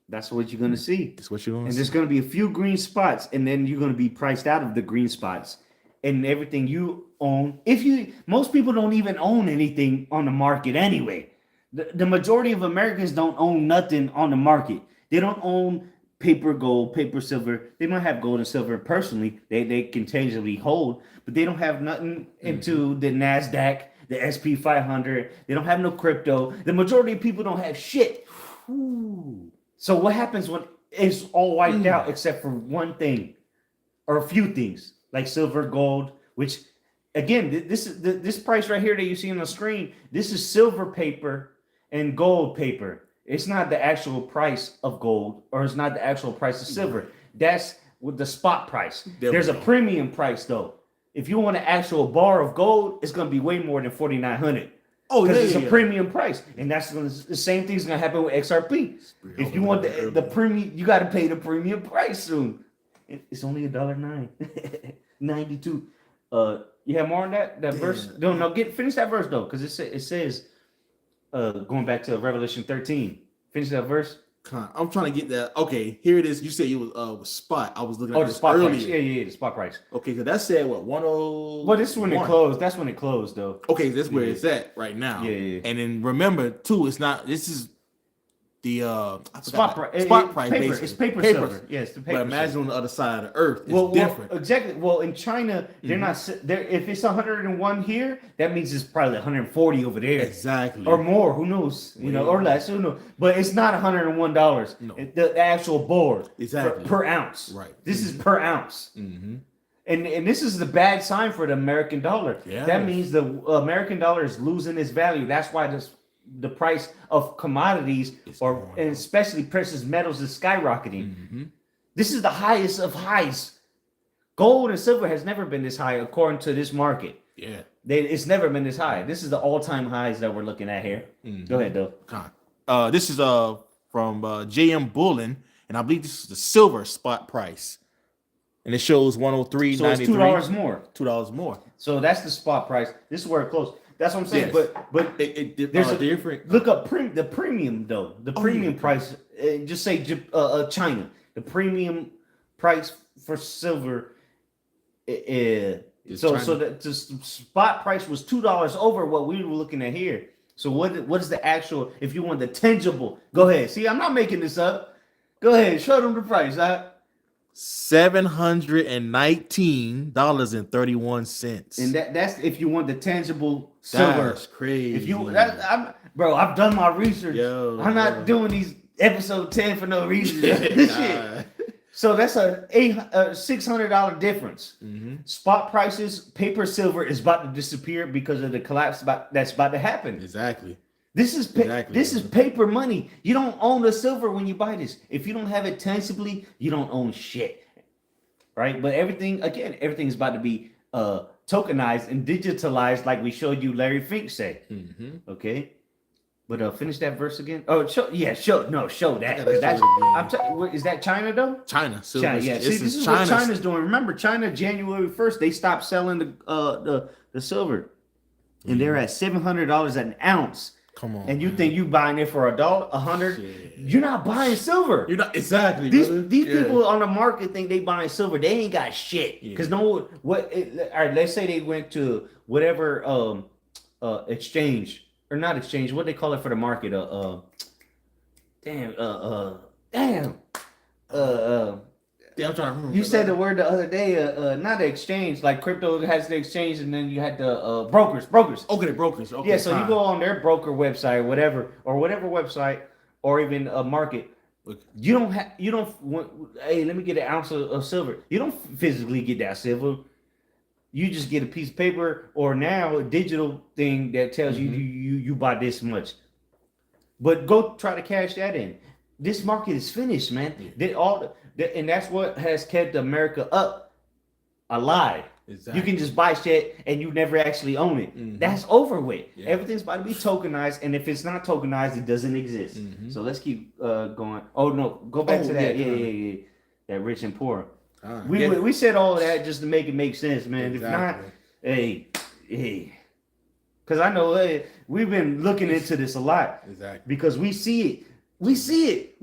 That's what you're gonna see. That's what you're gonna And see. there's gonna be a few green spots, and then you're gonna be priced out of the green spots. And everything you own. Most people don't even own anything on the market anyway. The majority of Americans don't own nothing on the market. They don't own paper gold, paper silver. They don't have gold and silver personally. They can tangibly hold, but they don't have nothing into the NASDAQ. the SP 500. They don't have no crypto. The majority of people don't have shit. So what happens when it's all wiped out except for one thing or a few things like silver, gold, which again, this price right here that you see on the screen, this is silver paper and gold paper. It's not the actual price of gold or it's not the actual price of silver. That's with the spot price. There's a premium price though. If you want an actual bar of gold, it's going to be way more than 4,900. Oh, because it's a premium price, and that's the same thing's going to happen with XRP. If you want the premium, you got to pay the premium price soon. It's only $1.09, 92. You have more on that verse? No, finish that verse though, because it says going back to Revelation 13. Finish that verse. I'm trying to get that. Okay, here it is. You said it was spot. I was looking at the spot earlier. Price. Yeah, the spot price. Okay, because that said what 10. Well, this is when it closed. That's when it closed, though. Okay, that's where it's at right now. Yeah. And then remember too, it's not. This is the spot price. Paper. It's paper silver. Yes, the paper. But imagine on the other side of the earth, it's different. Well, exactly. Well, in China, they're not. If it's 101 here, that means it's probably 140 over there. Exactly. Or more. Who knows? Or less. Who knows? But it's not $101. No. The actual board. Exactly. Per ounce. Right. This is per ounce. Mm-hmm. And this is the bad sign for the American dollar. Yeah. That means the American dollar is losing its value. That's why the price of commodities and especially precious metals is skyrocketing. Mm-hmm. This is the highest of highs. Gold and silver has never been this high according to this market. Yeah. It's never been this high. This is the all-time highs that we're looking at here. Mm-hmm. Go ahead, though. This is from JM Bullion, and I believe this is the silver spot price. And it shows 103.93. So it's $2 more. $2 more. So that's the spot price. This is where it closed. That's what I'm saying. Yes. But There's a different. Look up the premium though. The premium price. Just say China. The premium price for silver. So the spot price was $2 over what we were looking at here. So what is the actual? If you want the tangible, go ahead. See, I'm not making this up. Go ahead, show them the price. $719.31. And that's if you want the tangible silver. That's crazy. If you, I've done my research. I'm not doing these episode 10 for no reason. Shit. So that's a $600 difference. Mm-hmm. Spot prices, paper silver is about to disappear because of the collapse that's about to happen. Exactly. This is paper money. You don't own the silver when you buy this. If you don't have it tangibly, you don't own shit. Right? But everything's about to be tokenized and digitalized, like we showed you Larry Fink say. Mm-hmm. Okay. But finish that verse again. Oh, show that. Is that China though? China. China, yeah. See, this is what China's doing. Remember, China January 1st they stopped selling the silver, and they're at $700 an ounce. Come on. And you think you buying it for $100? You're not buying silver. You're not exactly. These people on the market think they buying silver. They ain't got shit. Because all right, let's say they went to whatever exchange. Or not exchange, what they call it for the market? I'm trying to remember. You said the word the other day, not the exchange, like crypto has the exchange, and then you had the brokers. Okay, the brokers. Okay, yeah, so you go on their broker website, or whatever website, or even a market. Hey, let me get an ounce of silver. You don't physically get that silver. You just get a piece of paper or now a digital thing that tells you buy this much. But go try to cash that in. This market is finished, man. And that's what has kept America alive. Exactly. You can just buy shit and you never actually own it. Mm-hmm. That's over with. Yeah. Everything's about to be tokenized, and if it's not tokenized, it doesn't exist. Mm-hmm. So let's keep going. Oh no, go back to that. Yeah. That rich and poor. We said all of that just to make it make sense, man. Exactly. If not, hey, because I know we've been looking into this a lot. Exactly. Because we see it. We see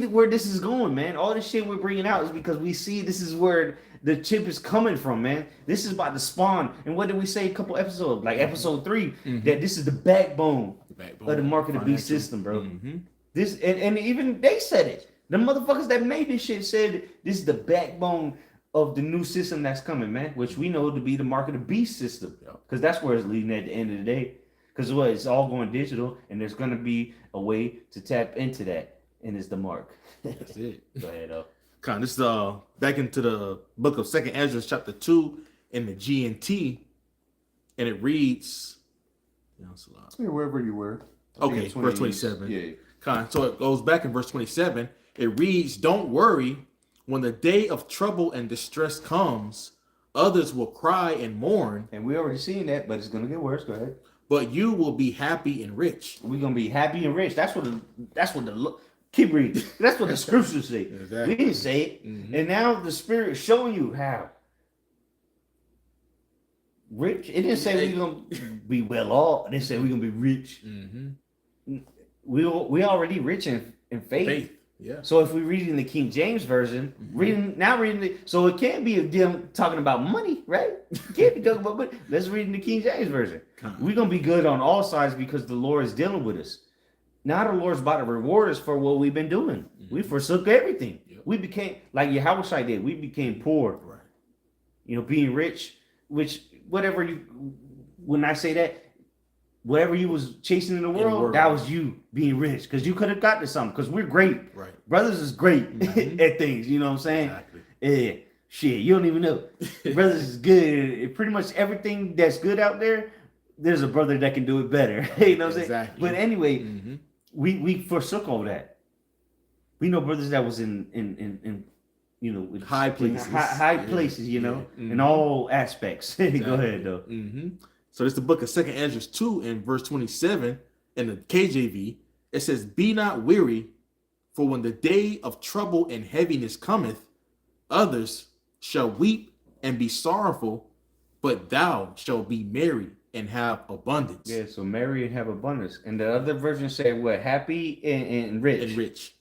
where this is going, man. All this shit we're bringing out is because we see this is where the chip is coming from, man. This is about to spawn. And what did we say a couple episodes, like episode 3, that this is the backbone of the market of beast system, bro. Mm-hmm. This and even they said it. The motherfuckers that made this shit said this is the backbone of the new system that's coming, man. Which we know to be the market of beast system, because that's where it's leading at the end of the day. Because what? It's all going digital, and there's going to be a way to tap into that, and it's the mark. That's it. Go ahead, though. Kind of, this is back into the book of 2nd Ezra, chapter 2, in the GNT, and it reads, Yeah, wherever you were. okay, verse 27. Yeah. Kind of, so it goes back in verse 27. It reads, "Don't worry, when the day of trouble and distress comes, others will cry and mourn, And we already seen that, but it's going to get worse. Go ahead. but you will be happy and rich." We're going to be happy and rich. That's what keep reading. That's what the scriptures say. Exactly. We didn't say it. Mhm. And now the Spirit is showing you how. Rich. It didn't say we're going to be well off. It didn't say we're going to be rich. Mm-hmm. We already rich in faith. Faith. Yeah. So if we read in the King James version, reading so it can't be them talking about money, right? It can't be talking about money. Let's read in the King James version. We're gonna be good on all sides because the Lord is dealing with us. Now the Lord's about to reward us for what we've been doing. We forsook everything. Yep. We became like Yahweh did. We became poor. Right. You know, being rich, which whatever you when I say that. Whatever you was chasing in the world, that was you being rich. Because you could have got to something. Because we're great. Right. Brothers is great at things. You know what I'm saying? Exactly. Yeah. Shit, you don't even know. Brothers is good. Pretty much everything that's good out there, there's a brother that can do it better. You know what I'm saying? Exactly. But anyway, Mm-hmm. we forsook all that. We know brothers that was in you know, with High places. high Yeah. places, you know, Yeah. in all aspects. Go ahead though. Mm-hmm. So it's the book of 2nd Ezra 2 in verse 27 in the KJV. It says, "Be not weary, for when the day of trouble and heaviness cometh, others shall weep and be sorrowful, but thou shalt be merry and have abundance." Yeah, so marry and have abundance. And the other version say what? Happy and rich. And rich.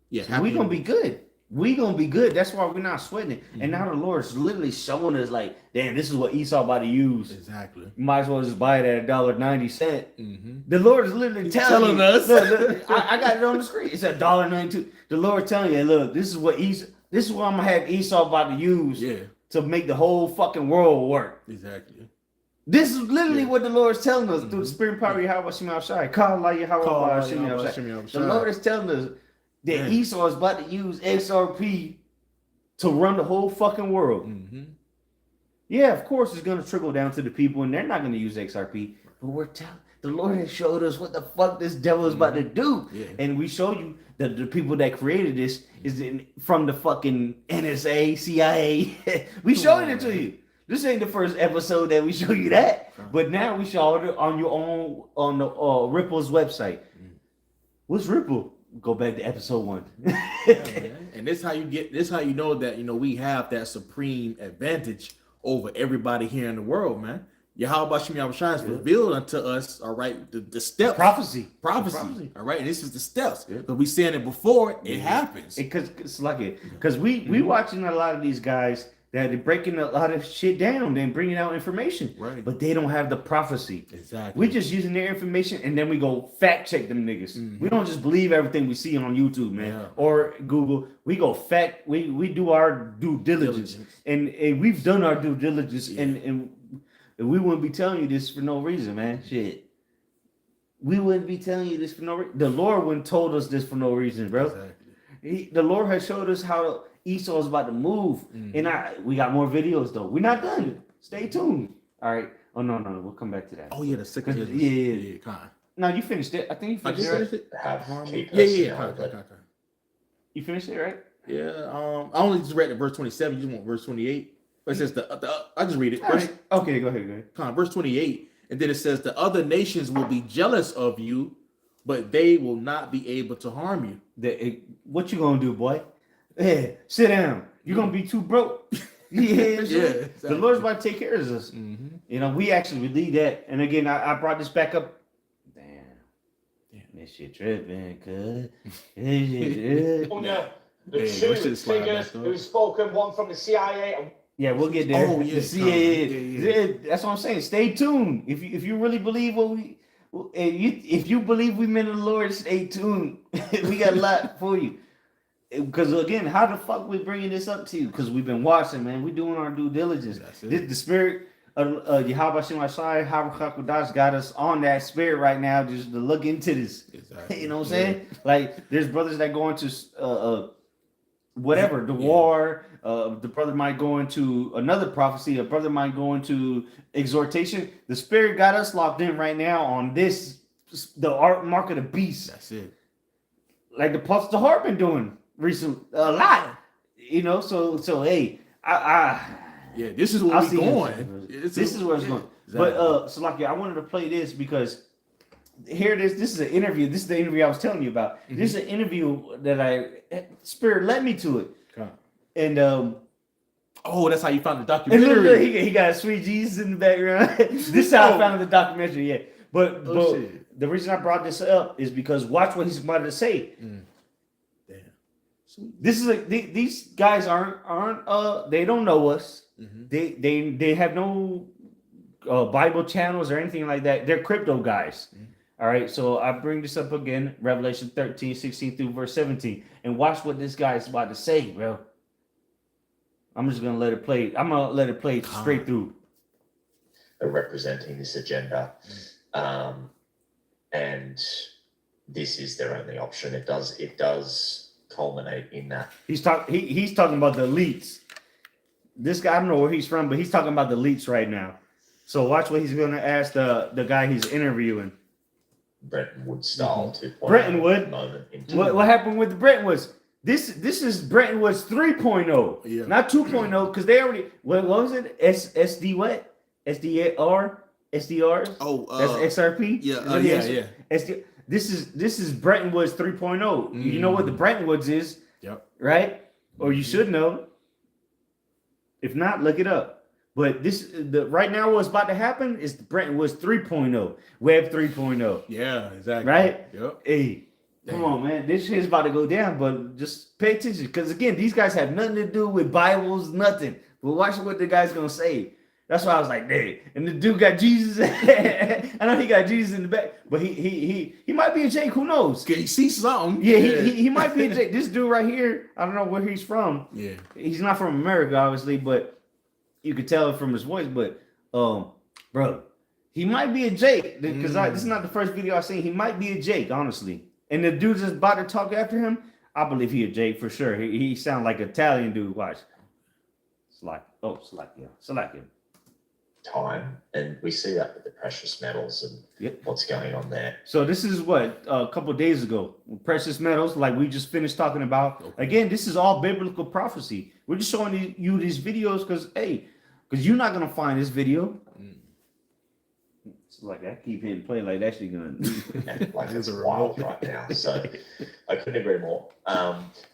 Yeah. So we gonna be good. We gonna be good. That's why we're not sweating it. And now the Lord's literally showing us like, damn, this is what Esau about to use. Exactly. You might as well just buy it at $1.90. Mm-hmm. The Lord is literally telling us. Look, I got it on the screen. It's $1.92. The Lord telling you, look, this is what I'm gonna have Esau about to use Yeah. to make the whole fucking world work. Exactly. This is literally what the Lord is telling us through the spirit and power of Yahweh Hashem Shai. The Lord is telling us that Esau is about to use XRP to run the whole fucking world. Mm-hmm. Yeah, of course it's gonna trickle down to the people, and they're not gonna use XRP. But we're telling the Lord has showed us what the fuck this devil is about to do, Yeah. and we showed you that the people that created this is from the fucking NSA, CIA. We showed it to you. This ain't the first episode that we show you that, but now we showed it on your own on the Ripple's website. What's Ripple? Go back to episode 1. And this how you know that we have that supreme advantage over everybody here in the world, man. Yahweh Hashem Shai is revealed unto us, all right, the steps. Prophecy. All right, and this is the steps. But we saying it before it happens. Because it's like it. Because we watching a lot of these guys that are breaking a lot of shit down and bringing out information. Right. But they don't have the prophecy. Exactly. We just using their information and then we go fact check them niggas. We don't just believe everything we see on YouTube, man, or Google. We go fact. We do our due diligence. And we've done our due diligence, and we wouldn't be telling you this for no reason, man. Shit. We wouldn't be telling you this for no reason. The Lord wouldn't told us this for no reason, bro. Exactly. The Lord has showed us how Esau is about to move. And we got more videos though. We're not done. Stay tuned. All right. Oh no, we'll come back to that. Oh yeah, the second. Yeah. Kind of. No, you finished it. I think you finished it. Right? Yeah. You finished it, right? Yeah. I only just read the verse 27. You just want verse 28. But it says I just read it. Okay, go ahead. Verse 28, and then it says the other nations will be jealous of you, but they will not be able to harm you. What you gonna do, boy? Yeah, sit down. You're gonna be too broke. Exactly. The Lord's about to take care of us. You know, we actually believe that. And again, I brought this back up. Damn, this shit tripping, cuz. The two figures who spoken, one from the CIA. Yeah, we'll get there. Oh, yeah, CIA. That's what I'm saying. Stay tuned. If you really believe if you believe we meant the Lord, stay tuned. We got a lot for you. Because again, how the fuck we bringing this up to you? Because we've been watching, man. We doing our due diligence. The spirit Yahweh Shem Shai, Habakkuk got us on that spirit right now just to look into this. Exactly. You know what I'm saying? Like, there's brothers that go into whatever, the war, the brother might go into another prophecy, a brother might go into exhortation. The spirit got us locked in right now on this, the art mark of the beast. That's it. Like the Puffs the Heart been doing recently a lot. You know, so hey, yeah, this is where we're going. This is where it's going. Exactly. But so like, I wanted to play this because here it is. This is an interview. This is the interview I was telling you about. Mm-hmm. This is an interview that Spirit led me to it. Okay. And oh, that's how you found the documentary. He got Sweet Jesus in the background. This is how I found the documentary. Yeah, but the reason I brought this up is because watch what he's about to say. Damn. This is these guys aren't they don't know us. Mm-hmm. They have no Bible channels or anything like that. They're crypto guys. Mm-hmm. All right, so I bring this up again, Revelation 13, 16 through verse 17, and watch what this guy is about to say, bro. I'm just gonna let it play. I'm gonna let it play straight through. Are representing this agenda, and this is their only option. It does culminate in that. He's talking about the elites. This guy, I don't know where he's from, but he's talking about the elites right now. So watch what he's gonna ask the guy he's interviewing. Bretton style 2.0. Bretton Woods. What happened with the Bretton Woods? This is Bretton Woods 3.0, yeah. Not 2.0, because they already what was it? SD what? SDRs? Oh, that's XRP. Yeah, yeah. SD, this is Bretton Woods 3.0. You know what the Bretton Woods is? Yep. Right? Or you should know. If not, look it up. But right now what's about to happen is the Bretton Woods 3.0, Web 3.0. Yeah, exactly. Right? Yep. Hey, come on, man. This shit's about to go down, but just pay attention. Because again, these guys have nothing to do with Bibles, nothing. But watch what the guy's gonna say. That's why I was like, hey. And the dude got Jesus. I know he got Jesus in the back, but he might be a Jake. Who knows? Can you see something? Yeah, he might be a Jake. This dude right here, I don't know where he's from. Yeah. He's not from America, obviously, but you could tell it from his voice. But bro, he might be a Jake. Because this is not the first video I've seen. He might be a Jake, honestly. And the dude that's about to talk after him, I believe he a Jake for sure. He sound like an Italian dude. Watch. Slack. Time, and we see that with the precious metals and what's going on there. So this is what a couple of days ago, precious metals, like we just finished talking about. Okay. Again, this is all biblical prophecy. We're just showing you these videos because you're not gonna find this video. It's like I keep hitting play like that shit gonna like it's wild right now. So I couldn't agree more.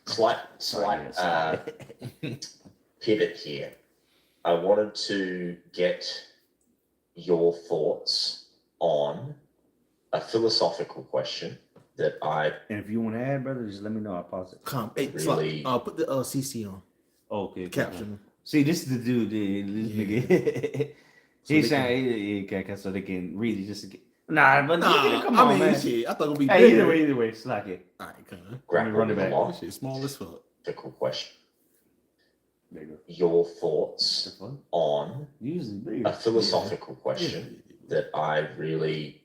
Slight pivot here. I wanted to get your thoughts on a philosophical question that And if you want to add, brother, just let me know. I'll pause it. Put the CC on. Okay. Caption. See, this is the dude. This nigga. He's saying, so they can read it just again. Come on, man. Shit, I thought it would be either way, slack it. All right, come on. Run it back. Shit, small as fuck. Difficult question. Your thoughts on a philosophical question that I really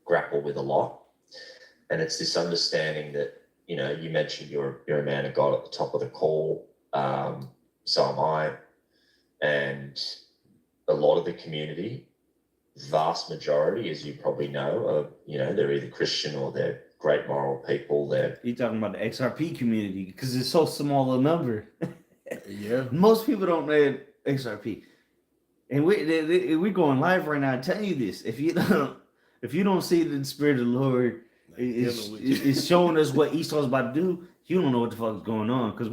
grapple with a lot, and it's this understanding that you mentioned you're a man of God at the top of the call, so am I, and a lot of the community, vast majority, as you probably know, are they're either Christian or they're great moral people. You're talking about the XRP community because it's so small a number. Yeah, most people don't know XRP, and we're going live right now. Telling you this: if you don't see the Spirit of the Lord is showing us what Esau's about to do, you don't know what the fuck is going on. Because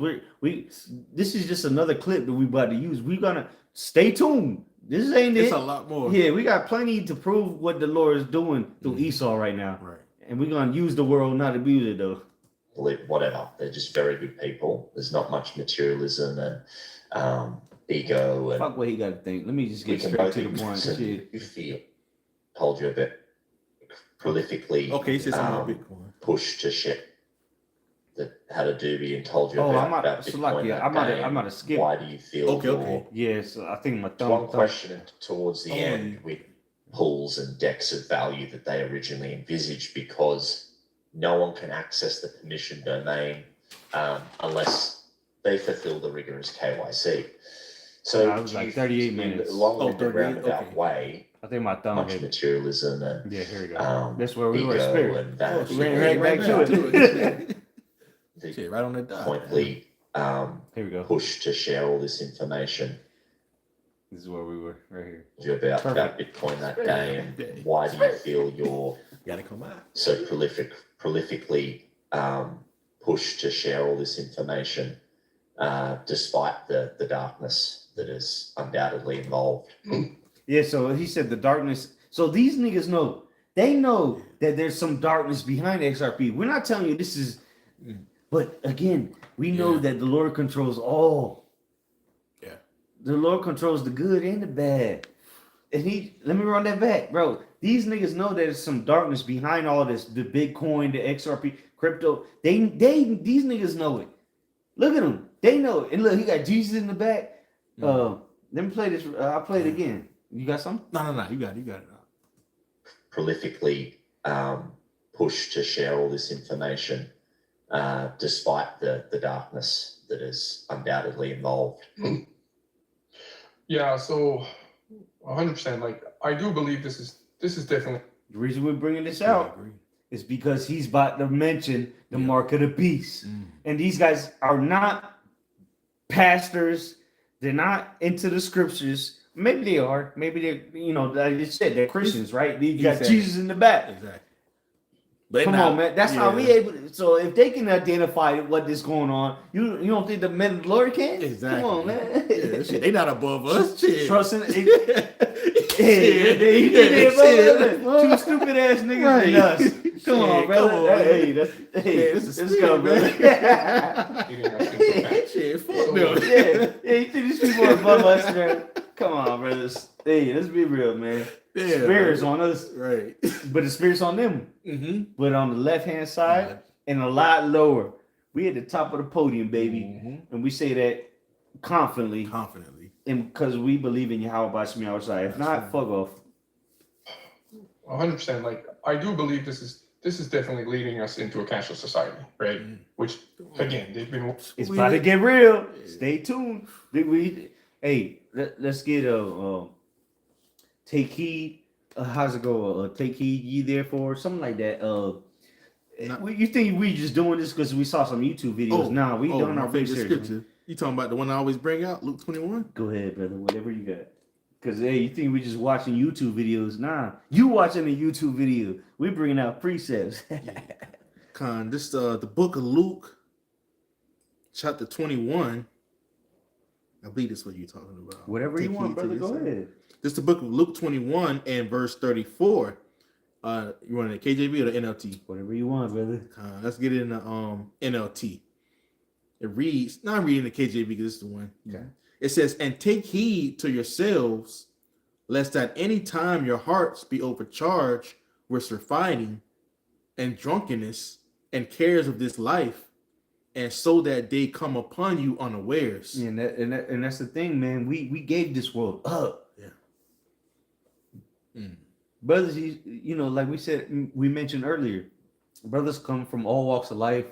this is just another clip that we about to use. We're gonna stay tuned. This ain't it. It's a lot more. Yeah, we got plenty to prove what the Lord is doing through Esau right now. Right, and we're gonna use the world, not abuse it though. Whatever, they're just very good people. There's not much materialism and ego. And fuck what he got to think. Let me just get straight to the point. You feel, told you a bit prolifically. Okay, so Bitcoin push to ship that had a doobie and told you Oh, about Bitcoin that day. I'm not skip. Why do you feel Okay. Yes, I think my one question towards the Oh, end with pools and decks of value that they originally envisaged, because no one can access the permission domain unless they fulfill the rigorous KYC. So it was like 38 minutes. Long-winded roundabout way. I think my thumb Much hit. materialism and Yeah, here we go. That's where we were. ego Spirit. and vanity. Right back to it. The Shit, right on the dot. pointedly Here we go. push to share all this information This is where we were, right here. about Bitcoin that day, and why do you feel you're Gotta come out. so prolifically pushed to share all this information despite the darkness that is undoubtedly involved? Yeah, so he said the darkness. So these niggas know. They know that there's some darkness behind XRP. We're not telling you this is, but again, we know that the Lord controls all. Yeah. The Lord controls the good and the bad. And let me run that back, bro. These niggas know there's some darkness behind all this, the Bitcoin, the XRP, crypto. These niggas know it. Look at them. They know it. And look, he got Jesus in the back. Let me play this. I'll play it again. You got something? No. You got it. Prolifically push to share all this information despite the darkness that is undoubtedly involved. Yeah, so 100%. Like, I do believe this is definitely. The reason we're bringing this out is because he's about to mention the mark of the beast. And these guys are not pastors. They're not into the scriptures. Maybe they are. Maybe they're, like you said, they're Christians, right? You got Jesus in the back. Exactly. But Come on, man. That's how we able to. So if they can identify what is going on, you don't think the men of the Lord can? Exactly. Come on, man. Yeah, shit, they not above us. Shit. Trusting. Two stupid ass niggas than us. Come on, brother. Hey, this is go, brother. Shit, fuck them. Yeah, you think these people are above us, man? Come on, brothers. Hey, let's be real, man. Yeah, Spirit's on us, right? But the spirit's on them. Mm-hmm. But on the left hand side and a lot lower, we at the top of the podium, baby, and we say that confidently, and because we believe in Yahweh by Shemi outside. If not, fuck off. 100%. Like, I do believe this is definitely leading us into a cashless society, right? Which again, they've been. It's about to get real. Stay tuned. Let's get take heed. How's it go? Take heed, ye therefore, something like that. You think we just doing this because we saw some YouTube videos? We doing our research. Scripture. You talking about the one I always bring out, Luke 21? Go ahead, brother. Whatever you got. Because you think we just watching YouTube videos? Nah, you watching a YouTube video. We bringing out precepts. This the book of Luke, chapter 21. I believe that's what you're talking about. Whatever you want, brother. Go ahead. This is the book of Luke 21 and verse 34. You want the KJV or the NLT? Whatever you want, brother. Let's get it in the NLT. It reads, not reading the KJV because this is the one. Okay. It says, "And take heed to yourselves, lest at any time your hearts be overcharged with surfeiting and drunkenness and cares of this life, and so that they come upon you unawares." Yeah, and that's the thing, man. We gave this world up. Brothers, like we mentioned earlier, brothers come from all walks of life.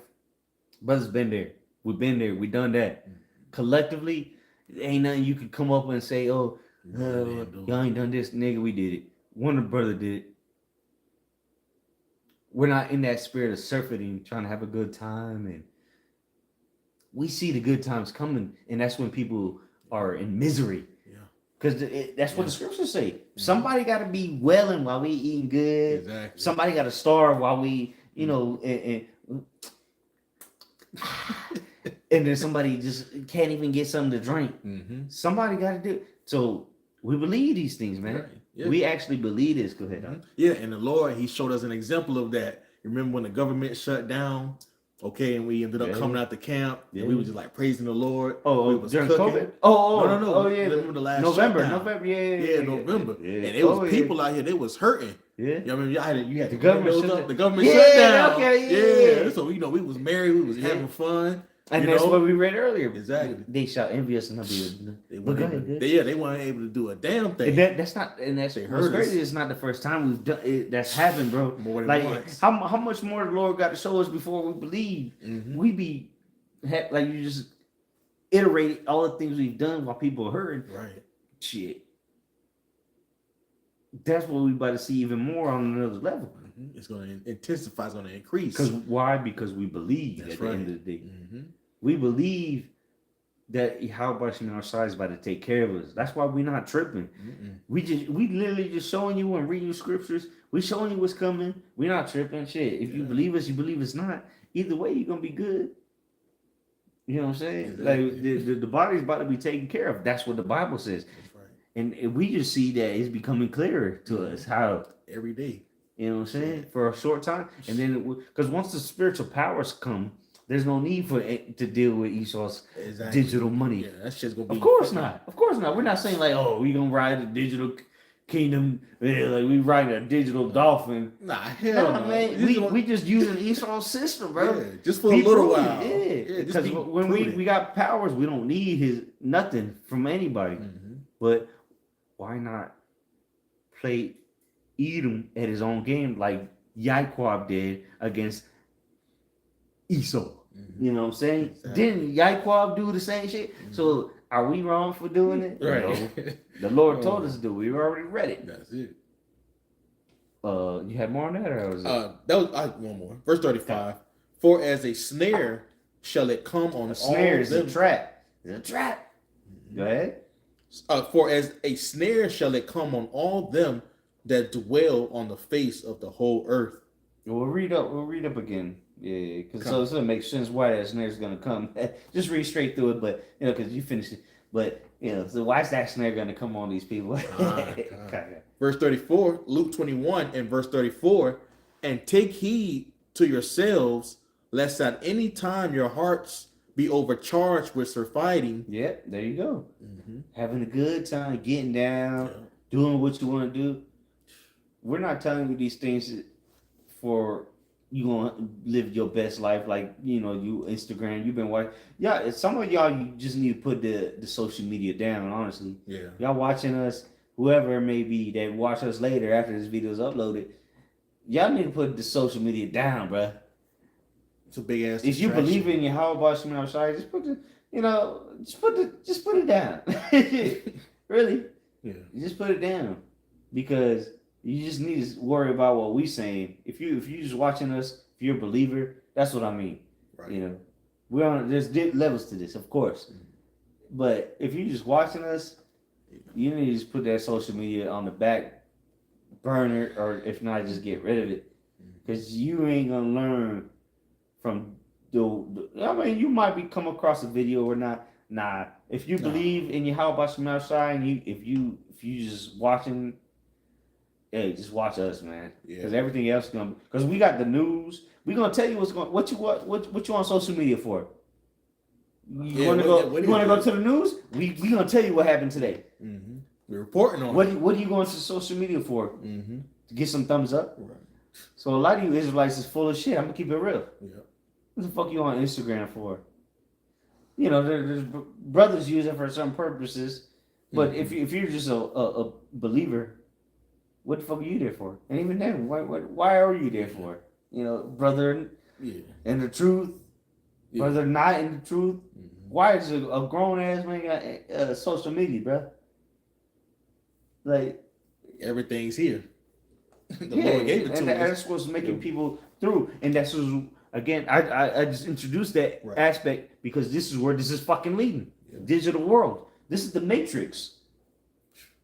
Brothers been there. We've been there. We done that. Collectively, ain't nothing you could come up and say, y'all ain't done this, nigga. We did it. One brother did it. We're not in that spirit of surfeiting, trying to have a good time, and we see the good times coming, and that's when people are in misery. Because that's what the scriptures say. Somebody got to be welling while we eating good. Exactly. Somebody got to starve while we, and then somebody just can't even get something to drink. Somebody got to do it. So we believe these things, man. Right. Yeah. We actually believe this. Go ahead. Yeah, and the Lord, he showed us an example of that. Remember when the government shut down Okay, and we ended up coming out the camp, and we were just like praising the Lord. Oh, we was during cooking. COVID? Oh, no. Oh, yeah. Remember the last November, shutdown? yeah. November. Yeah. And it was people out here, they was hurting. Yeah. You know what I mean? You had The the government government shut up. The government Yeah, shut down. okay, yeah. So, we was married, we was having fun. And that's what we read earlier. Exactly. They shall envy us and not be They but go weren't ahead, they weren't able to do a damn thing. And that's not, and that's They what's heard us. crazy. It's not the first time we've done it. That's happened, bro. More than Like once. how much more the Lord got to show us before we believe. We be like you just iterate all the things we've done while people are hurting. Right. Shit. That's what we about to see even more on another level. It's going to intensify. It's going to increase. Because why? Because we believe That's at right. the end of the day. We believe that how much in our side is about to take care of us. That's why we're not tripping. We literally just showing you and reading scriptures. We showing you what's coming. We're not tripping. Shit. If you believe us, you believe it's not. Either way, you're gonna be good. You know what I'm saying? Exactly. Like the body's about to be taken care of. That's what the Bible says. That's right. And we just see that it's becoming clearer to us how Every day. you know what I'm saying for a short time, and then because once the spiritual powers come, there's no need for it to deal with Esau's digital money. Yeah, that shit's gonna be. Of course not. Of course not. We're not saying like, oh, we gonna ride a digital kingdom, like we ride a digital dolphin. Nah, hell no. Man. We just using Esau's system, bro. Yeah, just for a little while. Yeah, because when we got powers, we don't need his nothing from anybody. But why not play Edom at his own game like Yaquab did against Esau? You know what I'm saying? Exactly. Didn't Yaquab do the same shit? So are we wrong for doing it? Right. No. The Lord told us to do it. We already read it. That's it. You had more on that, or was it? That was one more. Verse 35. For as a snare shall it come on A snare all is them. a trap. It's a trap. Go ahead. For as a snare shall it come on all them that dwell on the face of the whole earth. We'll read up again. Yeah, because so it makes sense why that snare is gonna come. Just read straight through it, but because you finished it. But so why is that snare gonna come on these people? Verse 34, Luke 21 and verse 34, and take heed to yourselves, lest at any time your hearts be overcharged with surfeiting. Yep, there you go. Having a good time, getting down, doing what you want to do. We're not telling you these things for you gonna live your best life, like you Instagram. You've been watching. Yeah, some of y'all you just need to put the social media down. Honestly, y'all watching us, whoever it may be that watch us later after this video is uploaded. Y'all need to put the social media down, bruh. It's a big ass. If you believe in your how about you outside, just put it down. Really, just put it down because you just need to worry about what we saying. If you just watching us, if you're a believer, that's what I mean. Right. There's levels to this, of course. But if you're just watching us, you need to just put that social media on the back burner, or if not, just get rid of it, because you ain't gonna learn from you might come across a video or not. Nah, if you believe in your how about you outside, and if you just watching. Hey, just watch us, man. Because everything else because we got the news. We're gonna tell you what you on social media for. You wanna go to the news? We gonna tell you what happened today. We're reporting on what are you going to social media for? To get some thumbs up? Right. So a lot of you Israelites is full of shit. I'm gonna keep it real. Yeah. What the fuck you on Instagram for? There's brothers use it for certain purposes, but if you're just a believer, what the fuck are you there for? And even then, why are you there for? Brother in the truth, brother not in the truth. Why is a grown ass man got social media, bro? Like everything's here. The Lord gave it to us. And that's what's making people through. And that's what's, again, I just introduced that aspect because this is where this is fucking leading. Digital world. This is the matrix.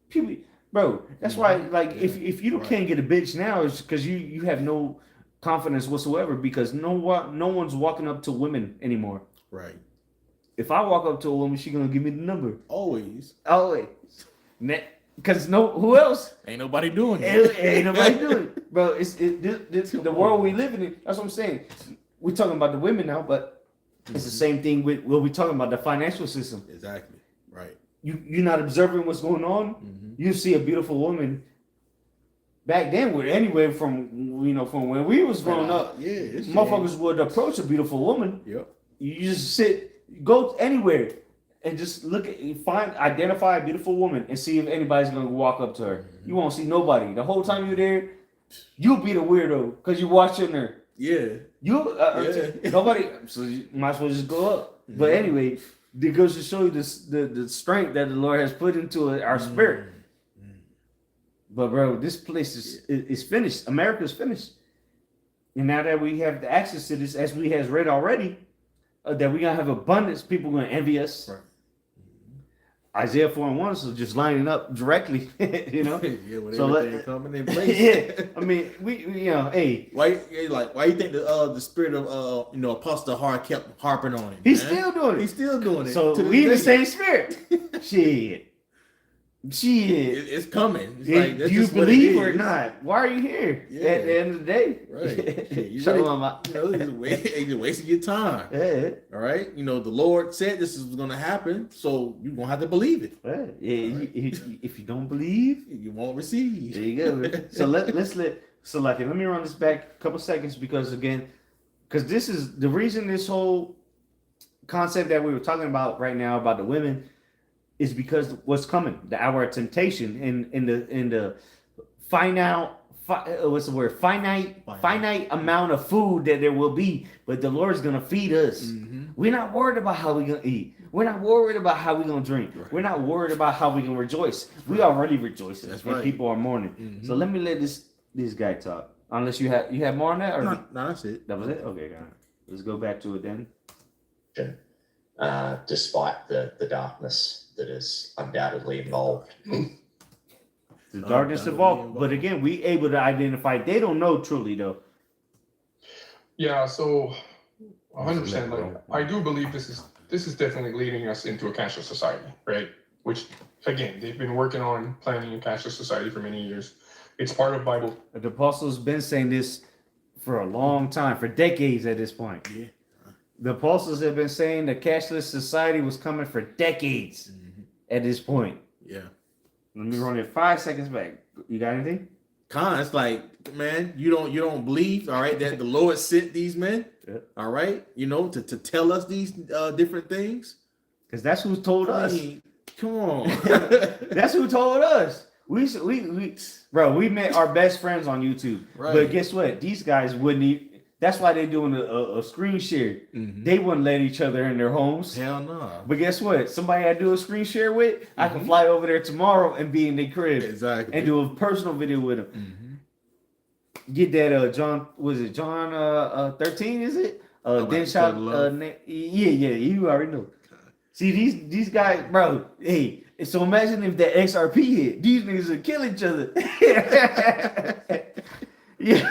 People. Bro, that's why, if you can't get a bitch now, it's because you have no confidence whatsoever because no one's walking up to women anymore. Right. If I walk up to a woman, she gonna give me the number. Always. Because who else? Ain't nobody doing it. Ain't nobody doing it. Bro, it's the world we live in. That's what I'm saying. we're talking about the women now, but it's the same thing with what we're talking about, the financial system. Exactly. Right. You're not observing what's going on. You see a beautiful woman. Back then, we're anywhere from from when we was growing up. Yeah, Motherfuckers would approach a beautiful woman. Yep. You just go anywhere, and just identify a beautiful woman, and see if anybody's gonna walk up to her. You won't see nobody. The whole time you're there, you'll be the weirdo because you're watching her. Yeah. Nobody. So you might as well just go up. But anyway, it goes to show you the strength that the Lord has put into our spirit. But bro, this place is finished. America's finished. And now that we have the access to this, as we has read already, that we're gonna have abundance, people gonna envy us. Right. Isaiah 4:1, so just lining up directly, Yeah, with So everything coming in place. yeah, I mean, we hey, Why you think the spirit of Apostle Hart kept harping on him? he's man? still doing it. He's still doing it. So to we in the this same day. spirit. Shit. It's coming. It's like, that's Do you just what it believe or is. not? Why are you here Yeah. at the end of the day? Right. Yeah, you Shalom. you're wasting your time. Yeah. All right. The Lord said this is going to happen, so you're going to have to believe it. If you don't believe, You won't receive. there you go. Man. So let me run this back a couple seconds because this is the reason this whole concept that we were talking about right now about the women is because what's coming, the hour of temptation in the finite amount of food that there will be, but the Lord's gonna feed us. We're not worried about how we're gonna eat. We're not worried about how we're gonna drink. Right. We're not worried about how we're gonna rejoice. We already rejoicing. That's and right. people are mourning. So let me let this guy talk. Unless you have more on that, or No, that's it. that was it. Okay, got it. Let's go back to it then. Despite the darkness that is undoubtedly involved. The darkness involved, but again, we able to identify. They don't know truly though. Yeah, so 100%. Like, I do believe this is definitely leading us into a cashless society, right? Which, again, they've been working on planning a cashless society for many years. It's part of Bible. The apostles been saying this for a long time, for decades at this point. Yeah. The apostles have been saying the cashless society was coming for decades at this point. Yeah. Let me run it 5 seconds back. You got anything? It's like, man, you don't believe, all right, that the Lord sent these men, all right, to tell us these different things. Because that's who told us. Come on. That's who told us. We met our best friends on YouTube. Right. But guess what? These guys wouldn't even. That's why they're doing a screen share. They wouldn't let each other in their homes. Hell no. But guess what? Somebody I do a screen share with, I can fly over there tomorrow and be in their crib. Exactly. And do a personal video with them. Get that John, was it John 13, is it? Then shot yeah, you already know. See these guys, bro. Hey, so imagine if that XRP hit. These niggas would kill each other. Yeah.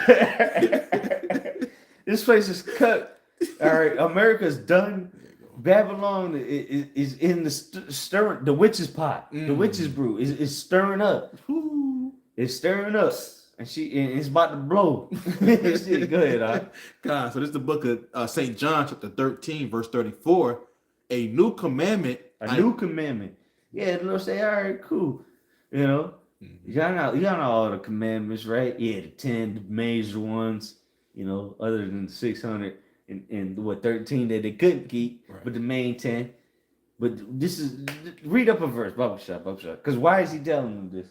This place is cut. All right, America's done. Babylon is in the stirring, the witch's pot, the witch's brew is stirring up. It's stirring up, and it's about to blow. Go ahead, God. So this is the book of St. John, chapter 13, verse 34. A new commandment. New commandment. Yeah, the Lord say, all right, cool. You got all the commandments, right? Yeah, the 10 the major ones. Other than the 600 and 13 that they couldn't keep, right. But the main 10. But this is, read up a verse, Bible shop. Because why is he telling them this?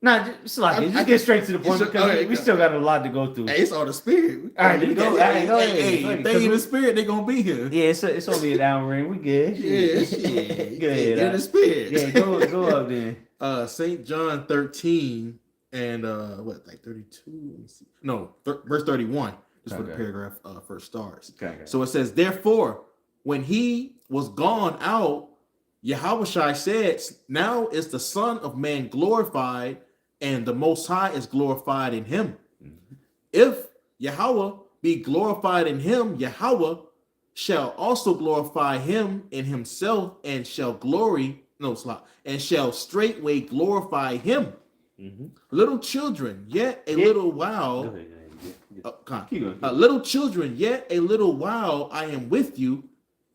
Nah, just get straight to the point because we still got a lot to go through. Hey, it's all the spirit. All right, let's go. Hey, they in the spirit, they gonna be here. Yeah, it's only an hour in. We good. Yeah. Go ahead. In the spirit. Yeah, go up then. St. John 13 and 32? Let me see. No, verse 31. Just where the paragraph first starts. Okay. So it says, therefore, when he was gone out, Yahushua said, now is the Son of Man glorified, and the Most High is glorified in him. If Yahweh be glorified in him, Yahweh shall also glorify him in himself, and shall straightway glorify him. Little children, yet a little while, Keep going. Little children, yet a little while I am with you.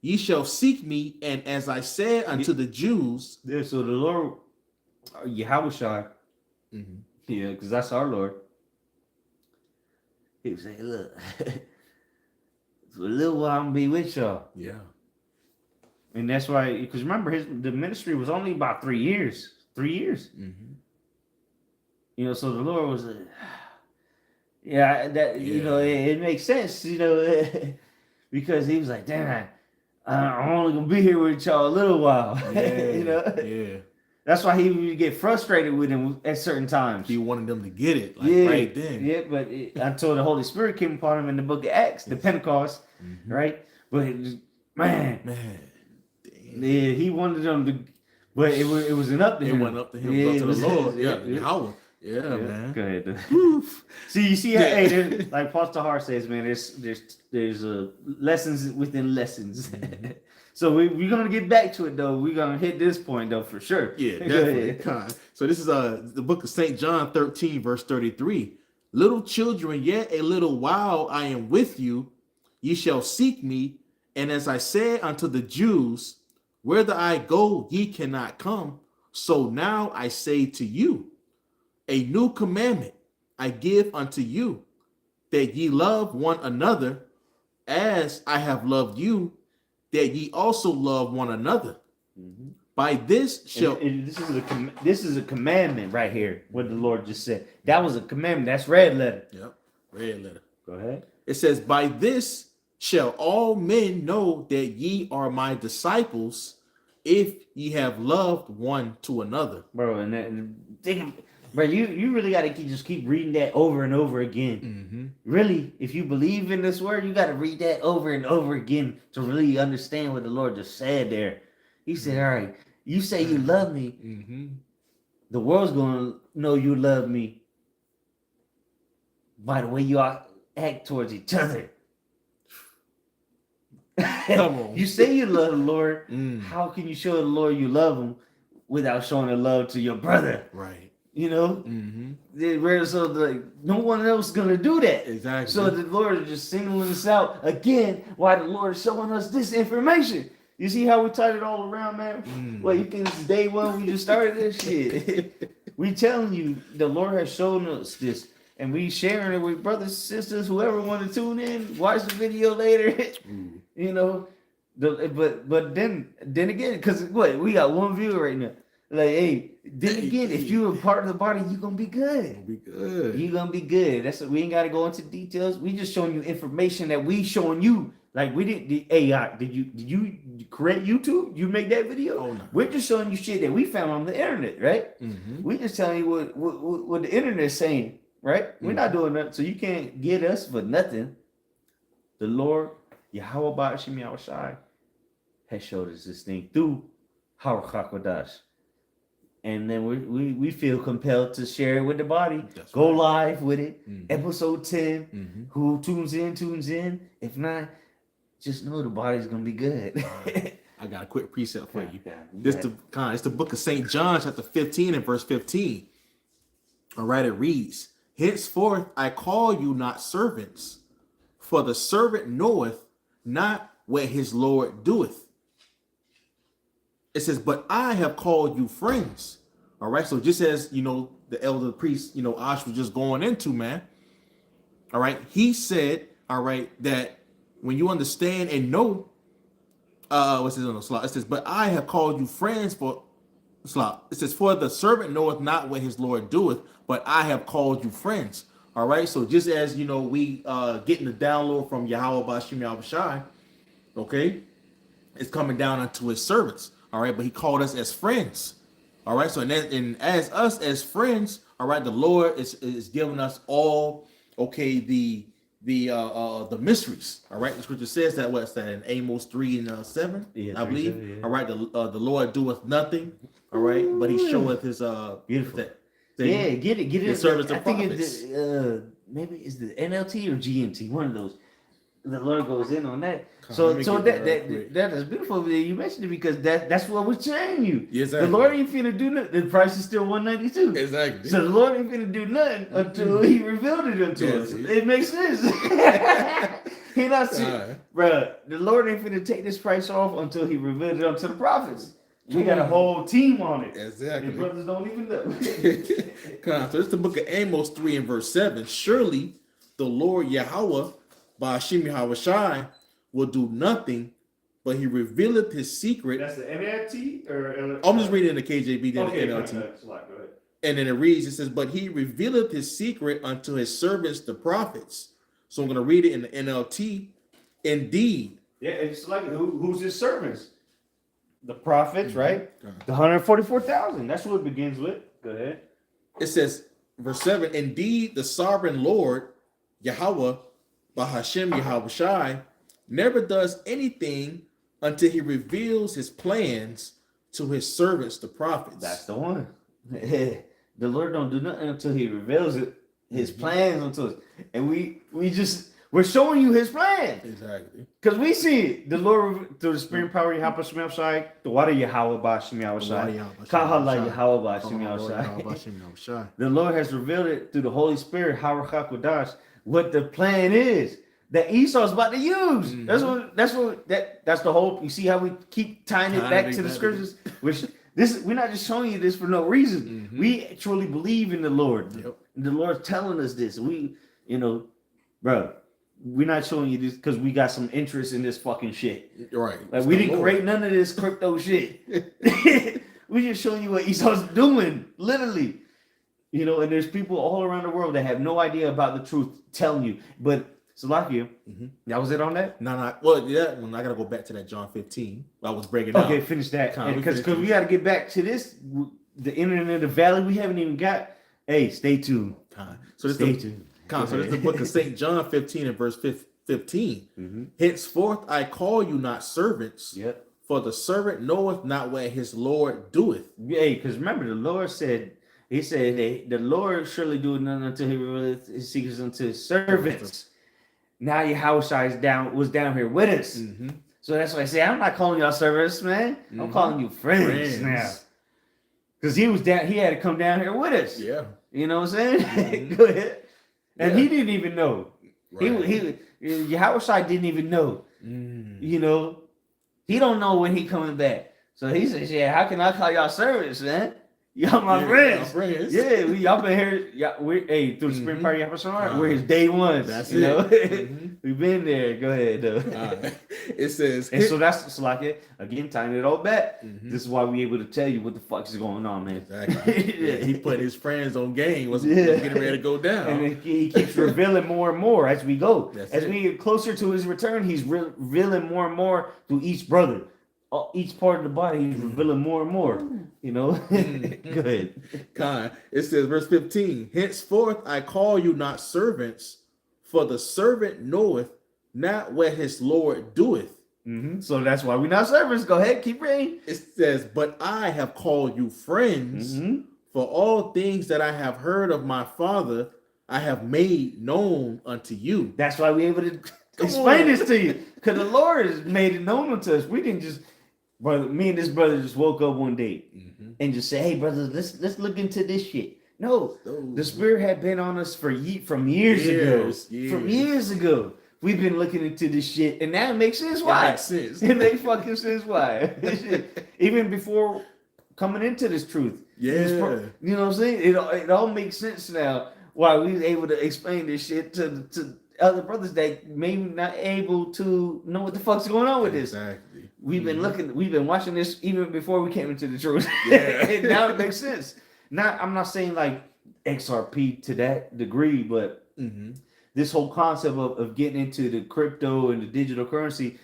Ye shall seek me, and as I said unto the Jews. Yeah, so the Lord, Yahushua, yeah, because that's our Lord. He was saying, look, for a little while I'm gonna be with y'all. Yeah. And that's why, because remember, the ministry was only about 3 years. 3 years. You know, so the Lord was, you know, it makes sense, you know, because he was like, damn, I'm only gonna be here with y'all a little while. Yeah, you know? Yeah. That's why he would get frustrated with him at certain times. He wanted them to get it, right then. Yeah, but until the Holy Spirit came upon him in the book of Acts, the Pentecost, right? But man, yeah, he wanted them to, but it wasn't up to him. It went up to him, it was up to the Lord. Yeah. Yeah, man. Go ahead. You see, hey, like Pastor Hart says, man, there's lessons within lessons. So we're gonna get back to it though. We're gonna hit this point though for sure. Yeah, definitely. So this is the book of St. John 13, verse 33. Little children, yet a little while I am with you. Ye shall seek me, and as I said unto the Jews, whither I go, ye cannot come. So now I say to you, a new commandment I give unto you, that ye love one another, as I have loved you, that ye also love one another. By this shall this is a commandment right here. What the Lord just said. That was a commandment. That's red letter. Yep, red letter. Go ahead. It says, by this shall all men know that ye are my disciples, if ye have loved one to another. Bro, bro, you really got to just keep reading that over and over again. Really, if you believe in this word, you got to read that over and over again to really understand what the Lord just said there. He said, all right, you say you love me. The world's going to know you love me by the way you act towards each other. Come on. You say you love the Lord. How can you show the Lord you love him without showing the love to your brother? Right. You know, so like no one else is gonna do that. Exactly. So the Lord is just singling us out again. Why the Lord is showing us this information? You see how we tied it all around, man? Well, you think this is day one we just started this shit? We telling you the Lord has shown us this, and we sharing it with brothers, sisters, whoever want to tune in, watch the video later. You know, but then again, because what we got one viewer right now. Like, hey, then again, if you're a part of the body, you're gonna be good. You're gonna be good. That's what we ain't gotta go into details. We just showing you information that we showing you. Like we didn't. Did you create YouTube? You make that video? Oh no. We're just showing you shit that we found on the internet, right? We just telling you what the internet is saying, right? We're not doing that, so you can't get us for nothing. The Lord, Yahweh Ba'ashim Yahushai, has showed us this thing through Haruch HaKodesh. And then we feel compelled to share it with the body. That's Go right. live with it. Episode 10. Who tunes in. If not, just know the body's gonna be good. I got a quick precept for you. It's the book of St. John, chapter 15 and verse 15. All right, it reads, henceforth I call you not servants, for the servant knoweth not what his Lord doeth. It says, but I have called you friends. All right. So just as, you know, the elder priest, you know, Ash was just going into, man. All right. He said, all right, that when you understand and know, what's this on the slide? It says, but I have called you friends for slide. It says, for the servant knoweth not what his Lord doeth, but I have called you friends. All right. So just as, you know, we getting the download from Yahweh Ba'ashim Yahushai, okay, it's coming down unto his servants. All right, but he called us as friends. All right, so and as us as friends, all right, the Lord is giving us all, okay, the mysteries. All right, the scripture says that what's that in Amos 3 and 7, I believe. 7, yeah. All right, the Lord doeth nothing. All right, but he showeth his Beautiful. get it. His service I of think prophets. it's maybe it's the NLT or GMT, one of those. the Lord goes in on that. Come on, So let me so get that real quick. that is beautiful that you mentioned it because that's what we're telling you. Yeah, exactly. The Lord ain't finna do nothing. The price is still $192. Exactly. So the Lord ain't finna do nothing until He revealed it unto us. Yeah. It makes sense. He not Alright. bruh. The Lord ain't finna take this price off until He revealed it unto the prophets. We got a whole team on it. Exactly. The brothers don't even know. Come on, so it's the book of Amos 3 and verse 7. Surely the Lord Yahweh, by Hashem Yahweh Shai, will do nothing, but he revealeth his secret. That's the NLT or I'm just reading in the KJV, then okay, the go NLT. ahead. Go ahead. And then it reads, it says, but he revealeth his secret unto his servants, the prophets. So I'm going to read it in the NLT. Indeed. Yeah, it's like who's his servants? The prophets, right? Okay. The 144,000. That's what it begins with. Go ahead. It says, verse 7, indeed the sovereign Lord, Yahweh, by Hashem Yahweh Shai, never does anything until he reveals his plans to his servants, the prophets. That's the one. The Lord don't do nothing until He reveals it, His plans unto us, and we're showing you His plan. Exactly. Because we see it. The Lord through the Spirit power Yahweh Shem Shai, the water Yahweh Ba Shem Yahweh Shai, Kahala Yahweh Ba Shem Yahweh Shai. The Lord has revealed it through the Holy Spirit, Harakha Kodash, what the plan is that Esau's about to use. That's the whole. You see how we keep tying it back to the scriptures, which. We're not just showing you this for no reason. We truly believe in the Lord. Yep. The Lord's telling us this. Bro, we're not showing you this because we got some interest in this fucking shit. Right. Like we didn't create none of this crypto shit. We just showing you what Esau's doing, literally. And there's people all around the world that have no idea about the truth telling you. But Salakia, that was it on that? No. Well, yeah, I gotta go back to that John 15. I was breaking out. Okay, finish that. Because we got to get back to this. The internet of the valley, we haven't even got. Hey, stay tuned. So this is the book of St. John 15 and verse 15. Henceforth I call you not servants, for the servant knoweth not what his Lord doeth. Hey, because remember, the Lord said, He said, the Lord surely doeth nothing until He revealeth His secrets unto His servants. Now Yahweh was down here with us. So that's why I say, I'm not calling y'all servants, man. I'm calling you friends now. Because he was down, he had to come down here with us. Yeah. You know what I'm saying? Go ahead. And he didn't even know. Right. Yahweh didn't even know. He don't know when he coming back. So he says, yeah, how can I call y'all servants, man? Y'all my friends. Yeah, y'all been here. Through the spring party episode, we're his day ones. That's We've been there. Go ahead, though. It says, and so that's like it again, tying it all back. This is why we able to tell you what the fuck is going on, man. Exactly. He put his friends on game. Was getting ready to go down, and he keeps revealing more and more as we go. We get closer to his return, he's revealing more and more to each brother. Each part of the body, he's revealing more and more. Go ahead. It says, verse 15, henceforth I call you not servants, for the servant knoweth not what his Lord doeth. So that's why we're not servants. Go ahead, keep reading. It says, but I have called you friends, for all things that I have heard of my Father, I have made known unto you. That's why we're able to explain this to you, because the Lord has made it known unto us. We didn't just, brother. Me and this brother just woke up one day and just say, "Hey, brother, let's look into this shit." No, the Spirit had been on us from years ago. From years ago, we've been looking into this shit, and now it makes sense. Why? It makes sense. It makes fucking sense. Why? Even before coming into this truth, you know what I'm saying? It all makes sense now. Why we was able to explain this shit to other brothers that maybe not able to know what the fuck's going on with this. Exactly. We've been watching this even before we came into the truth. And now it makes sense. I'm not saying like XRP to that degree, but this whole concept of getting into the crypto and the digital currency,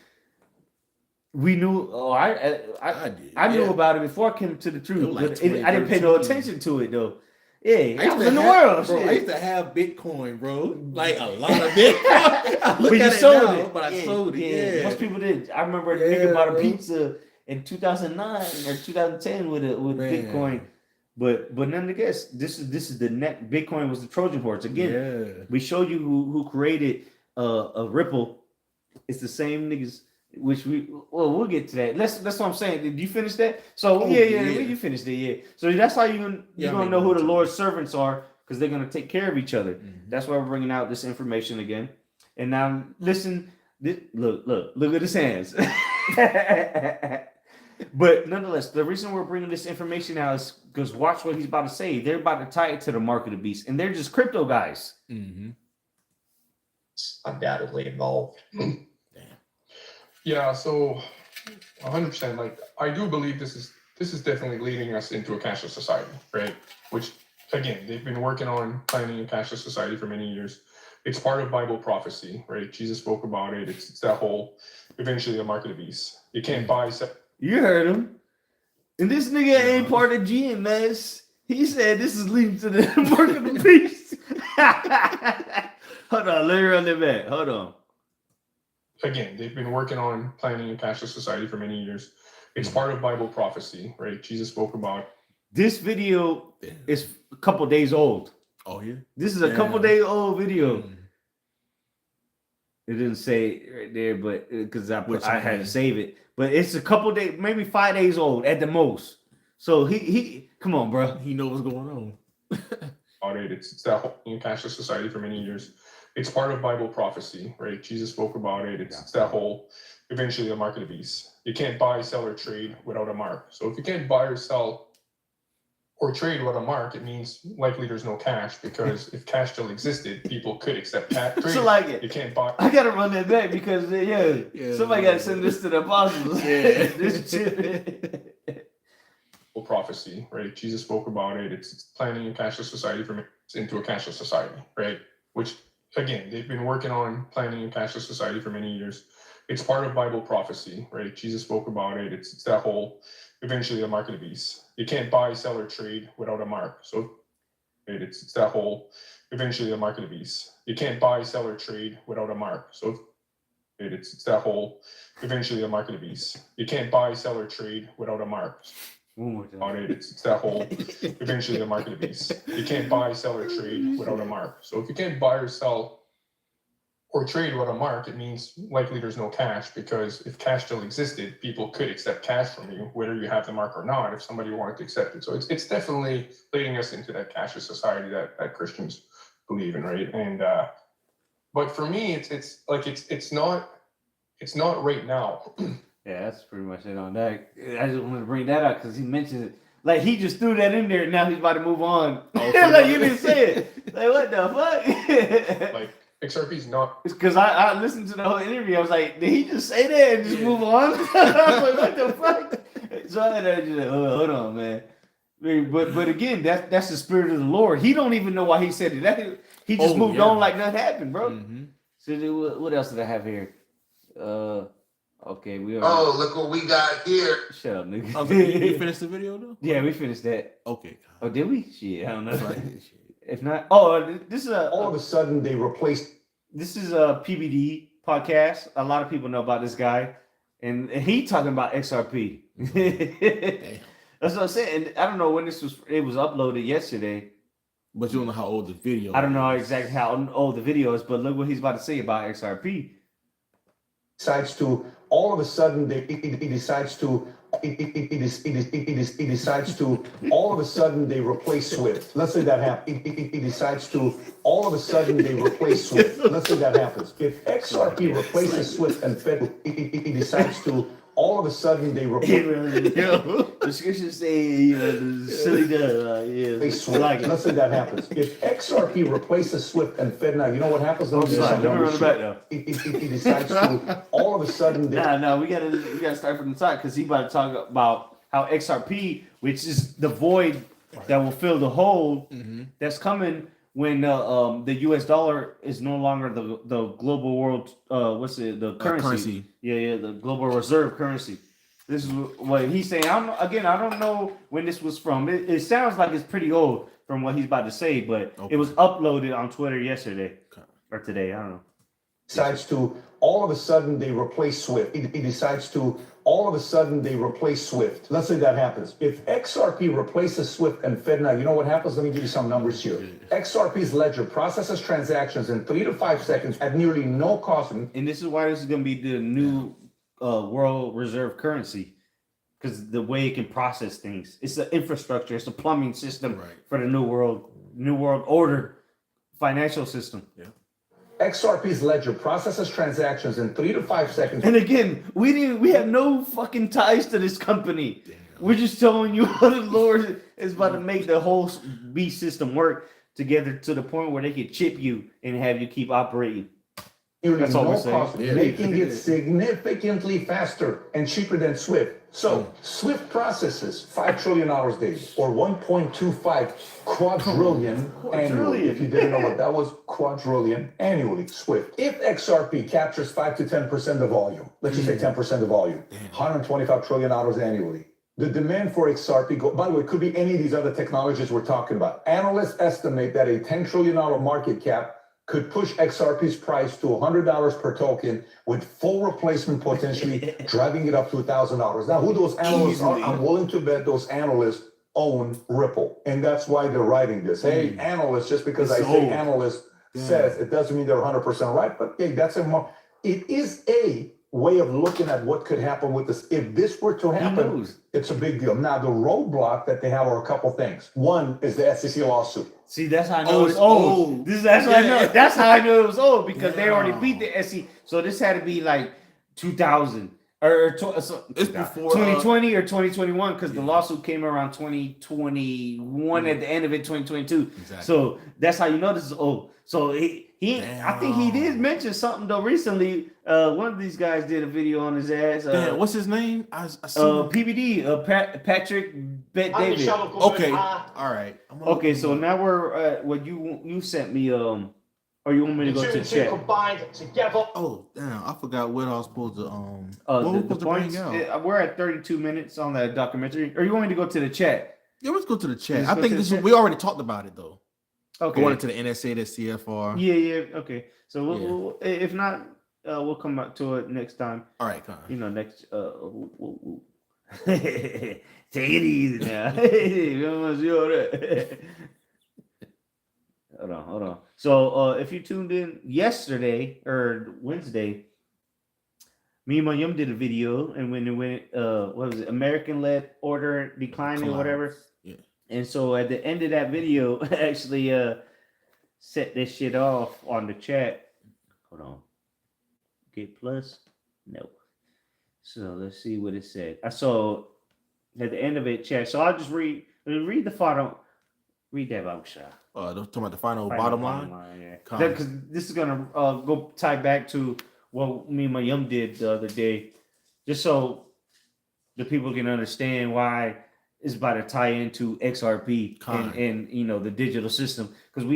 we knew. I knew about it before I came to the truth. Like but I didn't pay no attention to it though. Yeah, I was in the world. Bro, I used to have Bitcoin, bro. Like a lot of Bitcoin. I look at it now, but I sold it. Yeah. Most people did. I remember a nigga bought a pizza in 2009 or 2010 with Bitcoin. But nonetheless, this is the net. Bitcoin was the Trojan horse. Again, we showed you who created a Ripple it's the same niggas. Which we'll get to that. That's what I'm saying. Did you finish that? So you finished it. Yeah. So that's how you're gonna know who the Lord's servants are, because they're gonna take care of each other. That's why we're bringing out this information again. And now listen. Look at his hands. But nonetheless, the reason we're bringing this information out is because watch what he's about to say. They're about to tie it to the mark of the beast, and they're just crypto guys. Undoubtedly involved. Yeah, so 100%. Like, I do believe this is definitely leading us into a cashless society, right? Which, again, they've been working on planning a cashless society for many years. It's part of Bible prophecy, right? Jesus spoke about it. It's that whole eventually the market of the beast. You can't buy. You heard him. And this nigga ain't part of GMS. He said this is leading to the market of the beast. Hold on, let me run that back. Hold on. Again, they've been working on planning a cashless society for many years. It's part of Bible prophecy, right? Jesus spoke about. This video is a couple days old. Oh, yeah? This is a couple days old video. It didn't say right there, but because I had to save it. But it's a couple days, maybe 5 days old at the most. So he come on, bro. He knows what's going on. It's that whole cashless society for many years. It's part of Bible prophecy, right? Jesus spoke about it. It's that whole eventually the market of the beast. You can't buy, sell, or trade without a mark. So if you can't buy or sell or trade without a mark, it means likely there's no cash, because if cash still existed, people could accept cash. So like it. You can't buy. I gotta run that back because somebody gotta send this to the apostles. Prophecy, right? Jesus spoke about it. It's planning a cashless society into a cashless society, right? Which, again, they've been working on planning a cashless society for many years. It's part of Bible prophecy, right? Jesus spoke about it. It's that whole eventually the market of the beast. You can't buy, sell, or trade without a mark. So it's that whole eventually the market of the beast. You can't buy, sell, or trade without a mark. So it's that whole eventually the market of the beast. You can't buy, sell, or trade without a mark. It's that whole eventually the market of the beast. You can't buy, sell, or trade without a mark. So if you can't buy or sell or trade without a mark, it means likely there's no cash, because if cash still existed, people could accept cash from you, whether you have the mark or not, if somebody wanted to accept it. So it's definitely leading us into that cashless society that Christians believe in, right? And but for me, it's not right now. Yeah, that's pretty much it on that. I just wanted to bring that up because he mentioned it. Like, he just threw that in there, and now he's about to move on. Like, you didn't say it. Like, what the fuck? Like, XRP's not. It's because I listened to the whole interview. I was like, did he just say that and just move on? I was like, what the fuck? So I had to just, hold on, man. But again, that's the spirit of the Lord. He don't even know why he said it. He just moved on like nothing happened, bro. So what else did I have here? Okay, we are. Oh, look what we got here. Shut up, nigga. Okay, you finished the video though? Yeah, we finished that. Okay. Oh, did we? Shit, I don't know. Right. If not, this is All of a sudden, they replaced. This is a PBD podcast. A lot of people know about this guy, and he talking about XRP. That's what I'm saying. And I don't know when it was uploaded yesterday. But you don't know how old the video is. I don't know exactly how old the video is, but look what he's about to say about XRP. Decides to all of a sudden he decides to all of a sudden they replace Swift. Let's say that happens. He decides to all of a sudden they replace Swift. Let's say that happens. If XRP replaces Swift and Fed, he decides to all of a sudden they replace. The scriptures say the silly Swift. Let's say that happens. If XRP replaces Swift and Fed, now you know what happens. Let me run it back now. He decides to all of a sudden. We gotta start from the top because he about to talk about how XRP, which is the void that will fill the hole that's coming when the U.S. dollar is no longer the global world. The currency? Yeah, the global reserve currency. This is what he's saying. I don't know when this was from. It sounds like it's pretty old from what he's about to say, but it was uploaded on Twitter yesterday or today. I don't know. decides to all of a sudden they replace Swift. He decides to all of a sudden they replace Swift. Let's say that happens. If XRP replaces Swift and FedNow, you know what happens? Let me give you some numbers here. XRP's ledger processes transactions in 3 to 5 seconds at nearly no cost. And this is why this is going to be the new world reserve currency, because the way it can process things. It's the infrastructure. It's the plumbing system for the new world order financial system. Yeah. XRP's ledger processes transactions in 3 to 5 seconds. And again, we have no fucking ties to this company. Damn. We're just telling you how the Lord is about to make the whole beast system work together to the point where they can chip you and have you keep operating. That's all we're saying. Making it significantly faster and cheaper than Swift. So Swift processes $5 trillion daily, or 1.25 quadrillion annually. If you didn't know what that was, quadrillion annually. Swift. If XRP captures 5 to 10% of volume, let's just say 10% of volume, $125 trillion annually. The demand for XRP, by the way, could be any of these other technologies we're talking about. Analysts estimate that a $10 trillion market cap could push XRP's price to $100 per token, with full replacement potentially driving it up to $1,000. Now, who those analysts are, I'm willing to bet those analysts own Ripple. And that's why they're writing this. Hey, analysts, just because I say analyst says, it doesn't mean they're 100% right, but hey, it is a way of looking at what could happen with this. If this were to happen, it's a big deal. Now, the roadblock that they have are a couple things. One is the SEC lawsuit. See, that's how I know it's old. That's how I know. That's how I knew it was old, because they already beat the SEC. So this had to be like 2000 or it's before 2020 or 2021, because the lawsuit came around 2021 at the end of it, 2022. Exactly. So that's how you know this is old. So I think he did mention something though recently. One of these guys did a video on his ass. What's his name? PBD, Patrick Bet David. Okay, all right. Okay, so now we're what you sent me. Or you want me to go to the chat? Combined together. Oh damn! I forgot what I was supposed to the points. We're at 32 minutes on that documentary. Or you want me to go to the chat? Yeah, let's go to the chat. I think we already talked about it though. Okay. Going into the NSA, the CFR. Yeah. Okay. So we'll, if not, we'll come back to it next time. All right, Con. You know, next. Take it easy now. Hold on. So if you tuned in yesterday or Wednesday, me and Mayum did a video, and when it went, what was it, American-led order declining or whatever. Yeah. And so at the end of that video, I actually set this shit off on the chat. Hold on. Get plus? No. So let's see what it said. I saw at the end of it, chat. So I'll just read the final. Read that, Babushka. Talking about the final bottom line? Yeah. Because this is gonna go tie back to what me and Mayum did the other day, just so the people can understand why it's about to tie into XRP and you know, the digital system. Because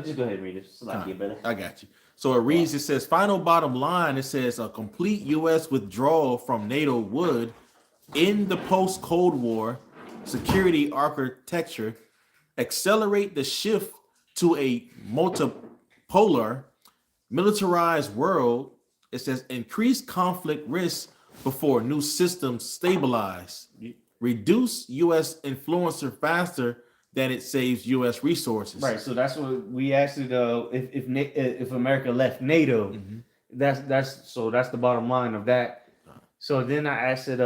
just go ahead and read it. It's like, brother. I got you. So it reads, it says, final bottom line, it says a complete U.S. withdrawal from NATO would, in the post-Cold War security architecture, accelerate the shift to a multipolar, militarized world. It says increase conflict risk before new systems stabilize, reduce U.S. influencer faster than it saves U.S. resources. Right. So that's what we asked it. If America left NATO, that's the bottom line of that. So then I asked it,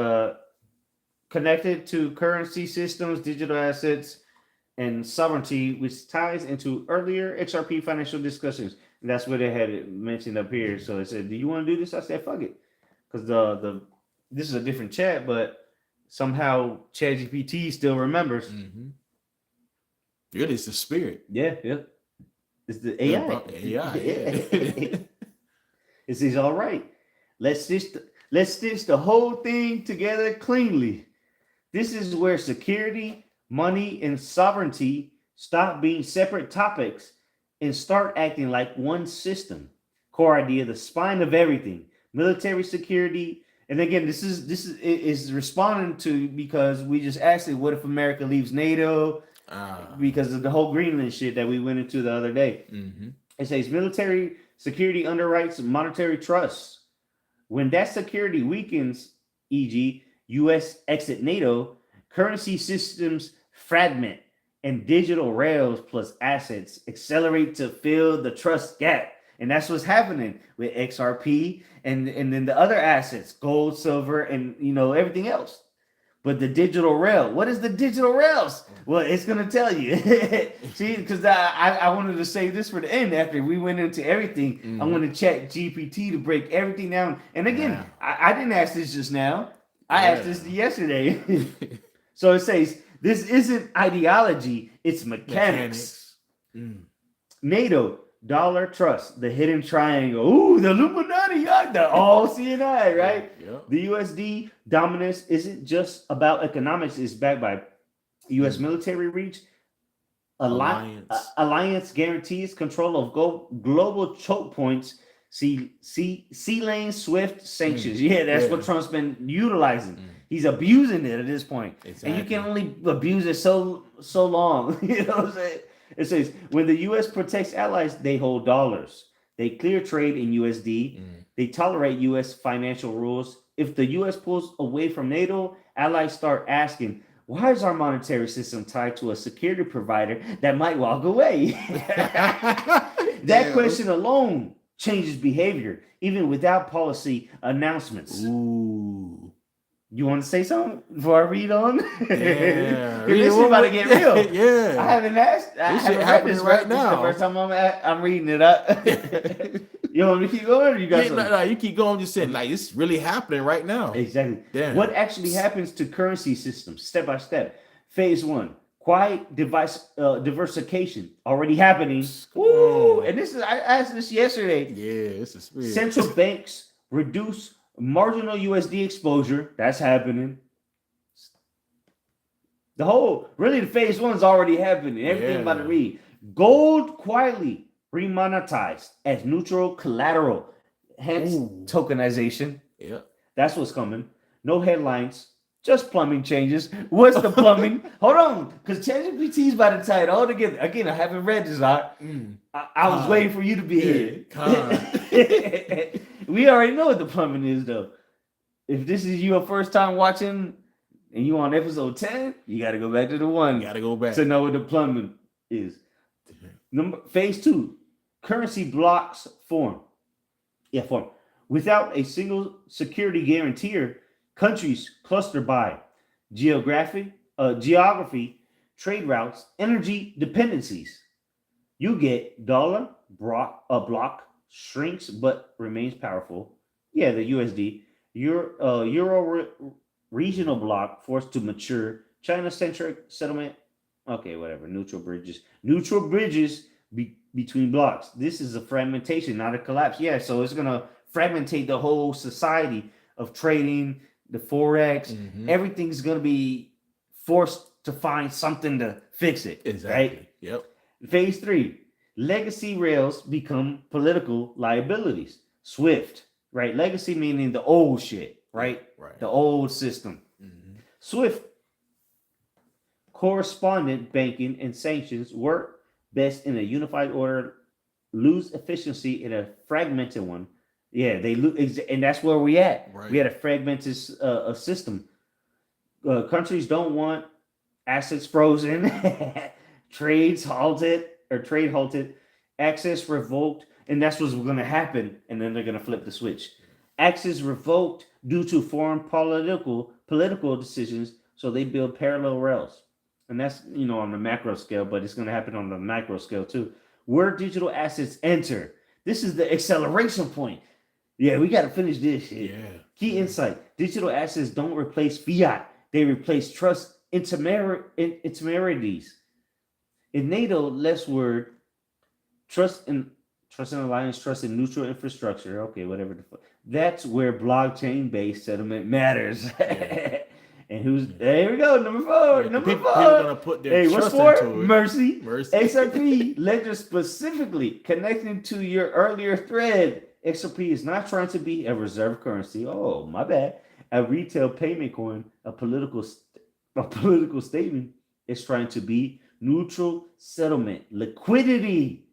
connected to currency systems, digital assets, and sovereignty, which ties into earlier XRP financial discussions. And that's what they had it mentioned up here. So it said, "Do you want to do this?" I said, "Fuck it," because this is a different chat, but somehow ChatGPT still remembers. It is the spirit. Yeah. It's the AI. It says, "All right, let's stitch the whole thing together cleanly. This is where security, money, and sovereignty stop being separate topics and start acting like one system. Core idea, the spine of everything, military security." And again, this is responding to, because we just asked it, what if America leaves NATO? Because of the whole Greenland shit that we went into the other day. It says military Security underwrites monetary trusts. When that security weakens, e.g., U.S. exit NATO, currency systems fragment, and digital rails plus assets accelerate to fill the trust gap. And that's what's happening with XRP and then the other assets, gold, silver, and everything else. But the digital rail, what is the digital rails? Well, it's gonna tell you. See, because I wanted to say this for the end after we went into everything. I'm gonna check GPT to break everything down. And again, I didn't ask this just now. I asked this yesterday. So it says this isn't ideology, it's mechanics. NATO, dollar trust, the hidden triangle. Ooh, the Illuminati, the all CNI, right? Yep. The USD dominance isn't just about economics, it's backed by US military reach, alliance guarantees control of global choke points, sea lane, swift sanctions. Yeah, that's what Trump's been utilizing. He's abusing it at this point. Exactly. And you can only abuse it so long. You know what I'm saying? It says, when the U.S. protects allies, they hold dollars. They clear trade in USD. They tolerate U.S. financial rules. If the U.S. pulls away from NATO, allies start asking, why is our monetary system tied to a security provider that might walk away? That question alone changes behavior, even without policy announcements. Ooh. You want to say something before I read on? Yeah. This is about to get real. Yeah. I haven't read this right now. This is the first time I'm reading it up. You want me to keep going or you got something? No, you keep going. Just saying, like, it's really happening right now. Exactly. Damn. What actually happens to currency systems step by step? Phase 1, quiet diversification already happening. Ooh, and this is, I asked this yesterday. Yeah, this is weird. Central banks reduce marginal USD exposure. That's happening. The phase 1 is already happening. Everything about to read. Gold quietly remonetized as neutral collateral. Hence tokenization. Yeah. That's what's coming. No headlines. Just plumbing changes. What's the plumbing? Hold on, because ChatGPT is about to tie it all together. Again, I haven't read this out. I was waiting for you to be here. We already know what the plumbing is, though. If this is your first time watching and you on episode 10, you got to go back to the 1. Got to go back to know what the plumbing is. Phase 2, currency blocks form. Form. Without a single security guarantor, countries cluster by geography, trade routes, energy dependencies. You get dollar block shrinks but remains powerful. Yeah, the USD. Euro regional block forced to mature. China-centric settlement. Okay, whatever. Neutral bridges between blocks. This is a fragmentation, not a collapse. Yeah, so it's gonna fragmentate the whole society of trading, the forex. Everything's gonna be forced to find something to fix it. Exactly. Right? Yep. Phase 3, legacy rails become political liabilities. SWIFT, right? Legacy meaning the old shit, right? The old system. SWIFT, correspondent banking and sanctions work best in a unified order, lose efficiency in a fragmented one. Yeah, they lose, and that's where we at. Right. We had a fragmented system. Countries don't want assets frozen, trade halted, access revoked, and that's what's going to happen. And then they're going to flip the switch. Access revoked due to foreign political decisions, so they build parallel rails. And that's, on the macro scale, but it's going to happen on the micro scale too. Where digital assets enter. This is the acceleration point. Yeah, we got to finish this shit. Yeah. Key insight. Digital assets don't replace fiat. They replace trust intermediaries. In NATO, less word, trust in alliance, trust in neutral infrastructure. Okay, whatever the fuck. That's where blockchain-based settlement matters. Yeah. And there we go, number 4. Yeah, people gonna put their trust into it. Mercy. XRP ledger specifically connecting to your earlier thread. XRP is not trying to be a reserve currency. Oh, my bad. A retail payment coin, a political statement. Is trying to be neutral settlement liquidity.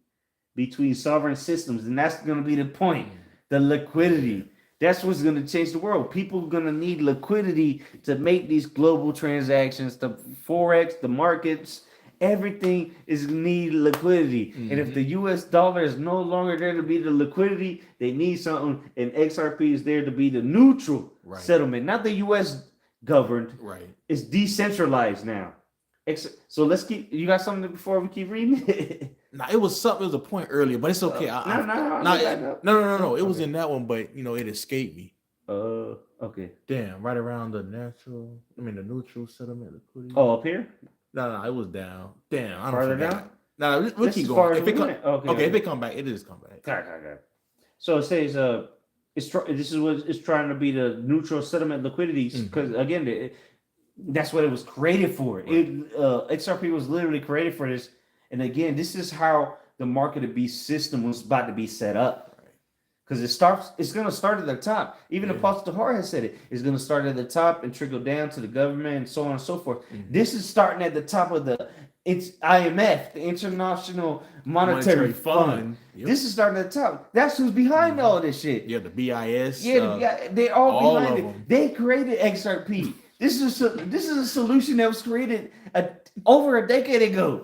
between sovereign systems, and that's going to be the point. The liquidity. That's what's going to change the world. People are going to need liquidity to make these global transactions, the forex, the markets. Everything is need liquidity, and if the U.S. dollar is no longer there to be the liquidity, they need something, and XRP is there to be the neutral settlement, not the U.S. governed. Right. It's decentralized now. So let's keep. You got something before we keep reading? Nah, it was something. It was a point earlier, but it's okay. No. It was in that one, but it escaped me. Okay. Damn, right around the neutral settlement liquidity. Oh, up here? No, it was down. Damn, I don't Farther forget. down? No, we'll keep going. If it come back, it is come back. Okay. So it says this is what it's trying to be, the neutral settlement liquidities, because again, that's what it was created for. Right. XRP was literally created for this, and again, this is how the market of beast system was about to be set up. Because it's going to start at the top. Even Apostle Tahar has said it. It's going to start at the top and trickle down to the government and so on and so forth. This is starting at the top of it's IMF, the International Monetary Fund. Yep. This is starting at the top. That's who's behind all this shit. Yeah, the BIS. Yeah, they're all behind it. They created XRP. This is a solution that was created over a decade ago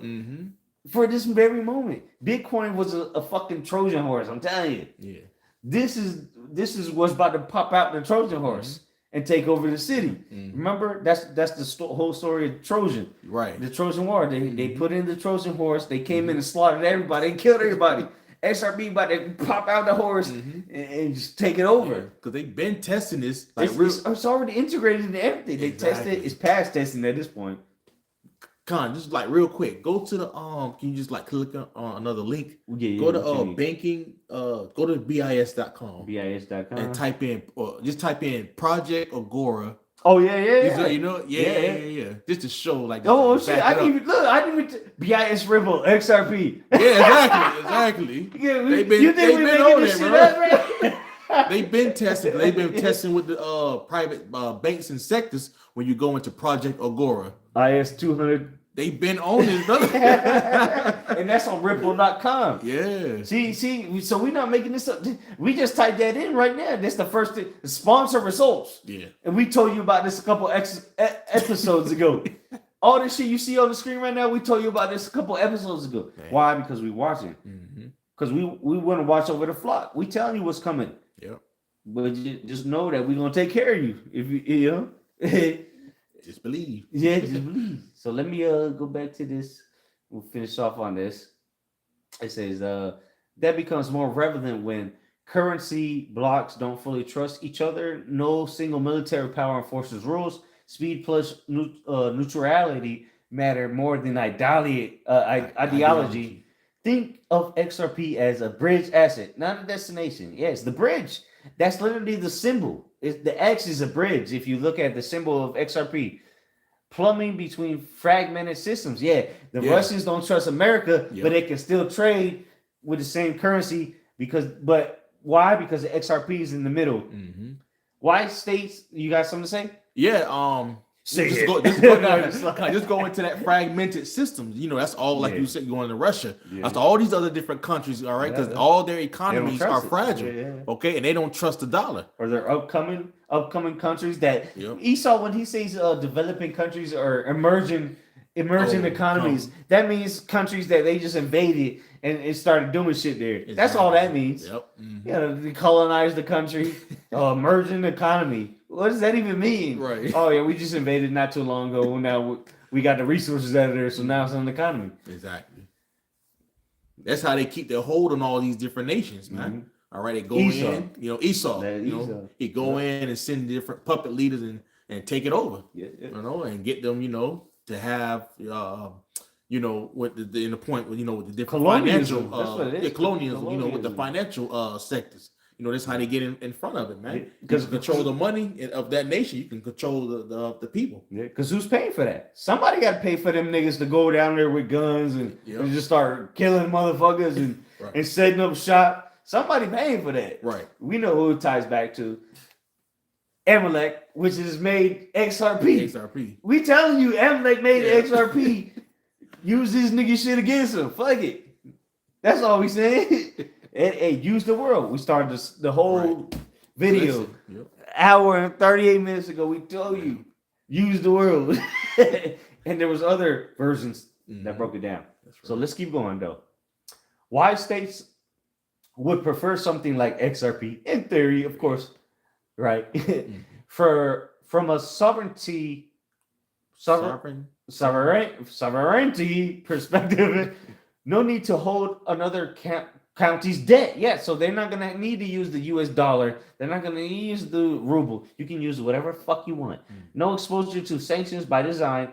for this very moment. Bitcoin was a fucking Trojan horse. I'm telling you. Yeah. This is what's about to pop out the Trojan horse and take over the city. Remember, that's the whole story of Trojan. Right. The Trojan War. They put in the Trojan horse. They came in and slaughtered everybody and killed everybody. XRP about to pop out the horse and just take it over. Because they've been testing this. It's already integrated into everything. They tested. It's past testing at this point. Just like real quick, go to the can you just like click on another link? Go to banking, go to BIS.com. BIS.com. And type in Project Agora. Oh yeah. Yeah. Just to show like shit. I didn't even BIS Ripple XRP. Yeah, exactly. Yeah, they've been on it, bro. They've been testing. They've been testing with the private banks and sectors when you go into Project Agora. IS 200. They've been on this, brother. And that's on Ripple.com. Yeah. See, so we're not making this up. We just typed that in right now. This the first thing, sponsor results. Yeah. And we told you about this a couple episodes ago. All this shit you see on the screen right now, we told you about this a couple episodes ago. Man. Why? Because we watching. Because we want to watch over the flock. We telling you what's coming. Yep. But just know that we're going to take care of you. If you know. Just believe. Yeah, just believe. So let me go back to this. We'll finish off on this. It says that becomes more relevant when currency blocks don't fully trust each other. No single military power enforces rules. Speed plus neutrality matter more than ideology. Think of XRP as a bridge asset, not a destination. Yes, the bridge. That's literally the symbol. The X is a bridge. If you look at the symbol of XRP, plumbing between fragmented systems. Yeah, the Russians don't trust America, but they can still trade with the same currency but why? Because the XRP is in the middle. Why states? You got something to say? Yeah. Just go into that fragmented system. That's all, like you said, going to Russia. That's all these other different countries, all right? Because all their economies are fragile. Okay, and they don't trust the dollar. Or they're upcoming countries that Esau, when he says developing countries or emerging economies, that means countries that they just invaded and started doing shit there. Exactly. That's all that means. Yep. They colonized the country, emerging economy. What does that even mean? Right. Oh yeah, we just invaded not too long ago. Now we got the resources out of there, so now it's an economy. Exactly. That's how they keep their hold on all these different nations, man. All right, they go in, Esau. He go in and send different puppet leaders and take it over. And get them, to have with the point with with the different colonialism. Financial colonialism, with the financial sectors. That's how they get in front of it, man. Because you control the money of that nation, you can control the people. Yeah, because who's paying for that? Somebody got to pay for them niggas to go down there with guns and just start killing motherfuckers and setting up shop. Somebody paying for that. Right. We know who it ties back to. Amalek, which has made XRP. We telling you, Amalek made XRP. Use this nigga shit against him. Fuck it. That's all we saying. And use the world. We started the whole video. Listen, yep. Hour and 38 minutes ago. We told you use the world. And there was other versions that broke it down. That's right. So let's keep going though. Why states would prefer something like XRP, in theory, of course, right? From a sovereignty perspective, no need to hold another county's debt. Yeah, so they're not gonna need to use the US dollar. They're not gonna use the ruble. You can use whatever fuck you want. No exposure to sanctions by design.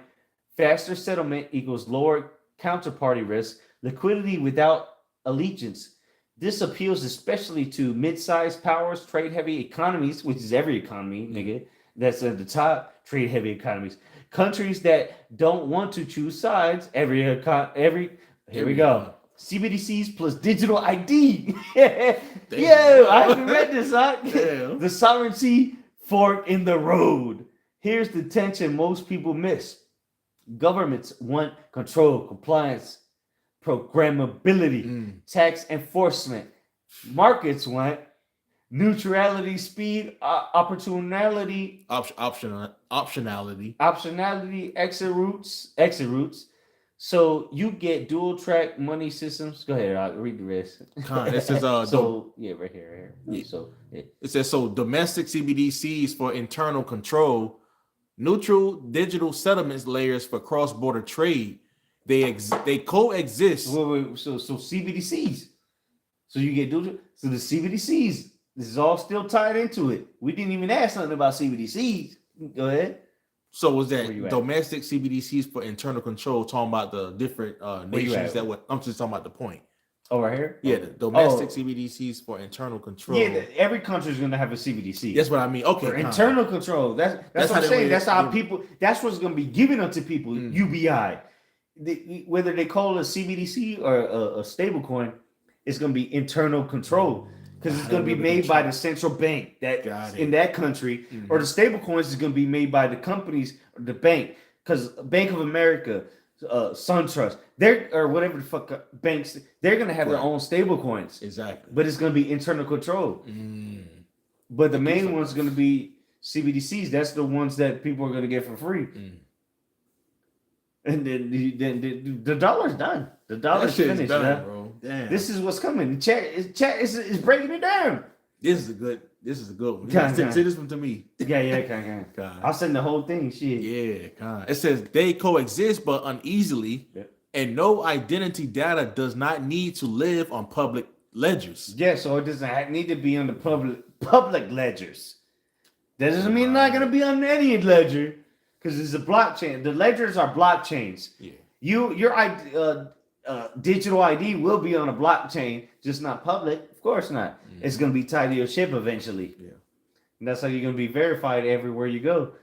Faster settlement equals lower counterparty risk. Liquidity without allegiance. This appeals especially to mid-sized powers, trade-heavy economies, which is every economy, nigga, that's at the top, trade-heavy economies. Countries that don't want to choose sides, here we go. CBDCs plus digital ID. Yo, I haven't read this, huh? The sovereignty fork in the road. Here's the tension most people miss. Governments want control, compliance, programmability, tax enforcement. Markets want neutrality, speed, opportunity, optionality, exit routes. So you get dual track money systems. Go ahead, I'll read the rest. It says right here. Yeah. So it says domestic CBDCs for internal control, neutral digital settlements layers for cross-border trade. They coexist. Wait, so CBDCs. So you get dual. So the CBDCs. This is all still tied into it. We didn't even ask something about CBDCs. Go ahead. So was that domestic CBDCs for internal control talking about the different nations that would? I'm just talking about the point. Oh, right here? Yeah, the domestic CBDCs for internal control. Yeah, every country is going to have a CBDC. That's what I mean. Okay, for internal control. That's what I'm saying. That's how people. That's what's going to be given unto people. UBI, whether they call it a CBDC or a stable coin, it's going to be internal control because it's going to be made by the central bank in that country, or the stable coins is going to be made by the companies or the bank, because Bank of America, SunTrust, or whatever the fuck banks, they're going to have their own stable coins. Exactly. But it's going to be internal control. But the main one's going to be CBDCs. That's the ones that people are going to get for free. And then the dollar's done. The dollar's finished, done, bro. Damn. This is what's coming. Chat is breaking it down. This is a good one. Say this one to me. Yeah. I'll send the whole thing. Shit. Yeah, it says they coexist but uneasily, and no identity data does not need to live on public ledgers. Yeah, so it doesn't need to be on the public ledgers. That doesn't mean it's not gonna be on any ledger, because it's a blockchain. The ledgers are blockchains. Yeah. Your digital ID will be on a blockchain, just not public. Of course not. It's going to be tied to your chip eventually. Yeah. And that's how you're going to be verified everywhere you go.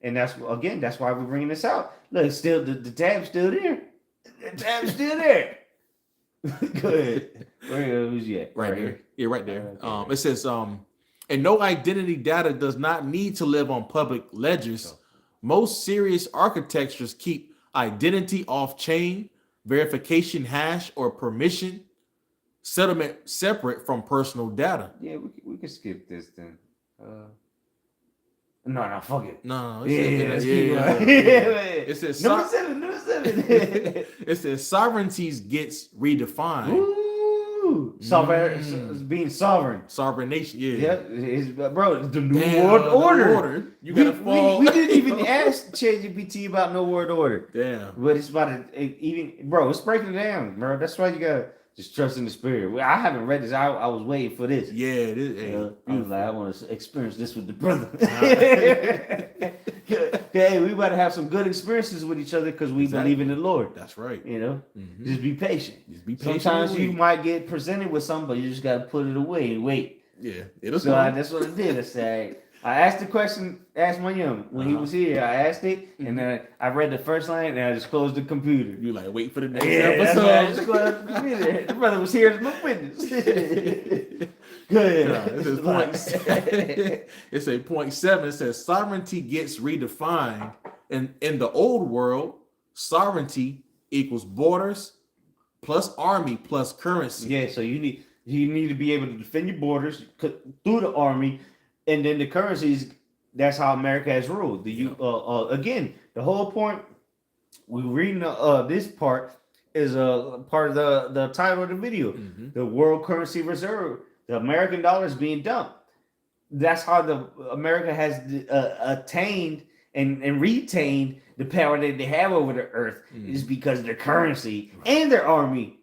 And that's why we're bringing this out. Look, still the tab's still there. The tab's still there. Go ahead. Who's you at? Right here. Yeah, right there. Okay. It says, and no identity data does not need to live on public ledgers. Most serious architectures keep identity off-chain, verification hash or permission, settlement separate from personal data. Yeah, we can skip this then. No, fuck it. No. It says number seven. It says sovereignties gets redefined. Ooh, being sovereign. Sovereign nation, bro, the New World Order. You gotta fall. We didn't even ask ChatGPT about no world order. Damn. But it's about it's breaking it down, bro. That's why you gotta just trust in the spirit. Well, I haven't read this. I was waiting for this. Yeah, it is. I was like, I want to experience this with the brother. Hey, we better have some good experiences with each other because we believe in the Lord. That's right. Just be patient. Sometimes you might get presented with something, but you just gotta put it away and wait. Yeah, that's what I did. I said, I asked the question, asked my young when he was here. I asked it, and then I read the first line, and I just closed the computer. You like wait for the next episode. I just closed the computer. The brother was here as my witness. Good. It's a point 7. It says sovereignty gets redefined, and in the old world, sovereignty equals borders, plus army plus currency. Yeah, so you need to be able to defend your borders through the army, and then the currencies. That's how America has ruled. Again, the whole point we reading this part is part of the title of the video. Mhm. The world currency reserve, the American dollar is being dumped. That's how America has attained and retained the power that they have over the earth is because of their currency and their army,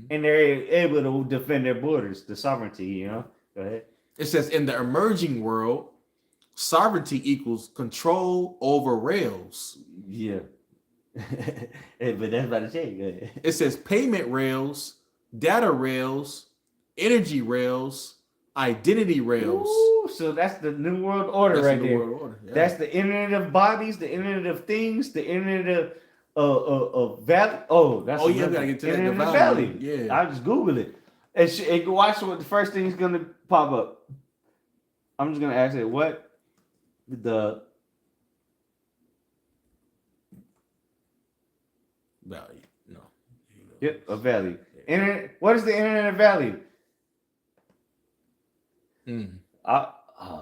and they're able to defend their borders, the sovereignty. You know, go ahead. It says in the emerging world, sovereignty equals control over rails. Yeah, but that's about to change. Go ahead. It says payment rails, data rails, energy rails, identity rails. Ooh, so that's the new world order That's right the new there. world order, yeah. That's the internet of bodies, the internet of things, the internet of value. Oh, that's Oh, yeah, we gotta get to that, the internet of value. value. Yeah. I'll just Google it and watch what the first thing is gonna pop up. I'm just gonna ask it what the Value. No. yep of value. Internet. What is the internet of value?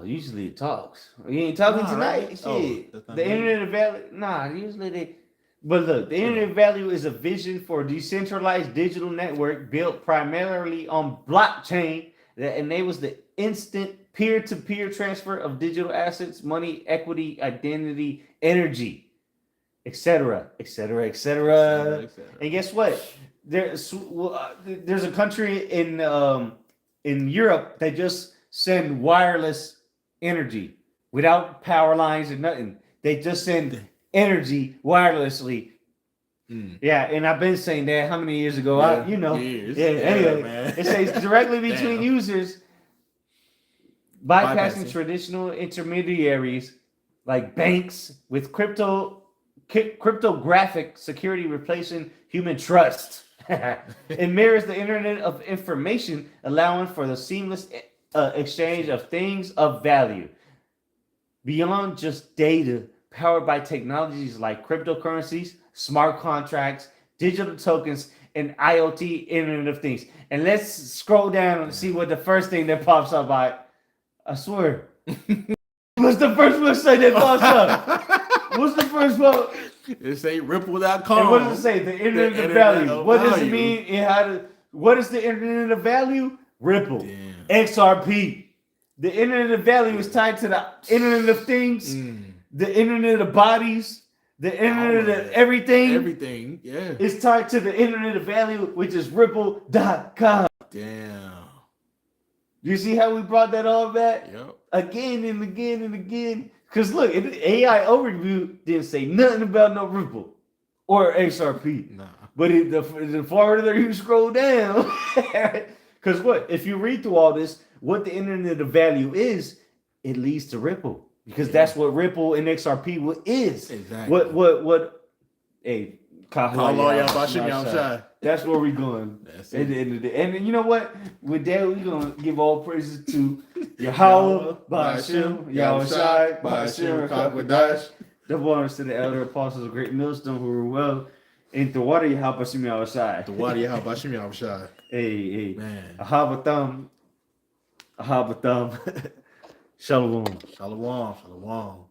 Usually it talks. You ain't talking tonight. Right? Shit. Oh, that's not The me. internet of value. Nah, usually they. But look, the internet of value is a vision for a decentralized digital network built primarily on blockchain that enables the instant peer-to-peer transfer of digital assets, money, equity, identity, energy, etc., etc., etc. And guess what? There's a country in Europe that just send wireless energy without power lines and nothing. They just send energy wirelessly. Yeah, and I've been saying that how many years ago? Years. Anyway, man. it says directly between Damn. users, bypassing traditional intermediaries like banks with cryptographic security replacing human trust. It mirrors the internet of information, allowing for the seamless exchange of things of value beyond just data, powered by technologies like cryptocurrencies, smart contracts, digital tokens, and IoT, Internet of Things. And let's scroll down and see what the first thing that pops up. I swear. What's the first website that pops up? What's the first one? It say ripple.com. And what does it say? The internet of value. What does it mean? What is the internet of value? Ripple. Damn. XRP. The internet of value is tied to the internet of things, the internet of bodies, the internet of everything. Everything, yeah. It's tied to the internet of value, which is ripple.com. Damn. You see how we brought that all back? Yep. Again and again and again. Because look, AI overview didn't say nothing about no Ripple or XRP. Nah. But the farther you scroll down, because what? If you read through all this, what the internet of value is, it leads to Ripple. Because that's what Ripple and XRP is. Exactly. What? Hey, That's where we going. That's At it. the end of the day. And you know what? With that, we're going to give all praises to Yahweh, Ba'ashem, Yahweh Shai, Ba'ashem, Kakwadash. The bonus to the elder apostles of Great Millstone who were well in the water, Yahweh Ba'ashem, Yahweh Shai. The water, Yahweh. Hey. Man. Ahabatham. Shalom. Shalom.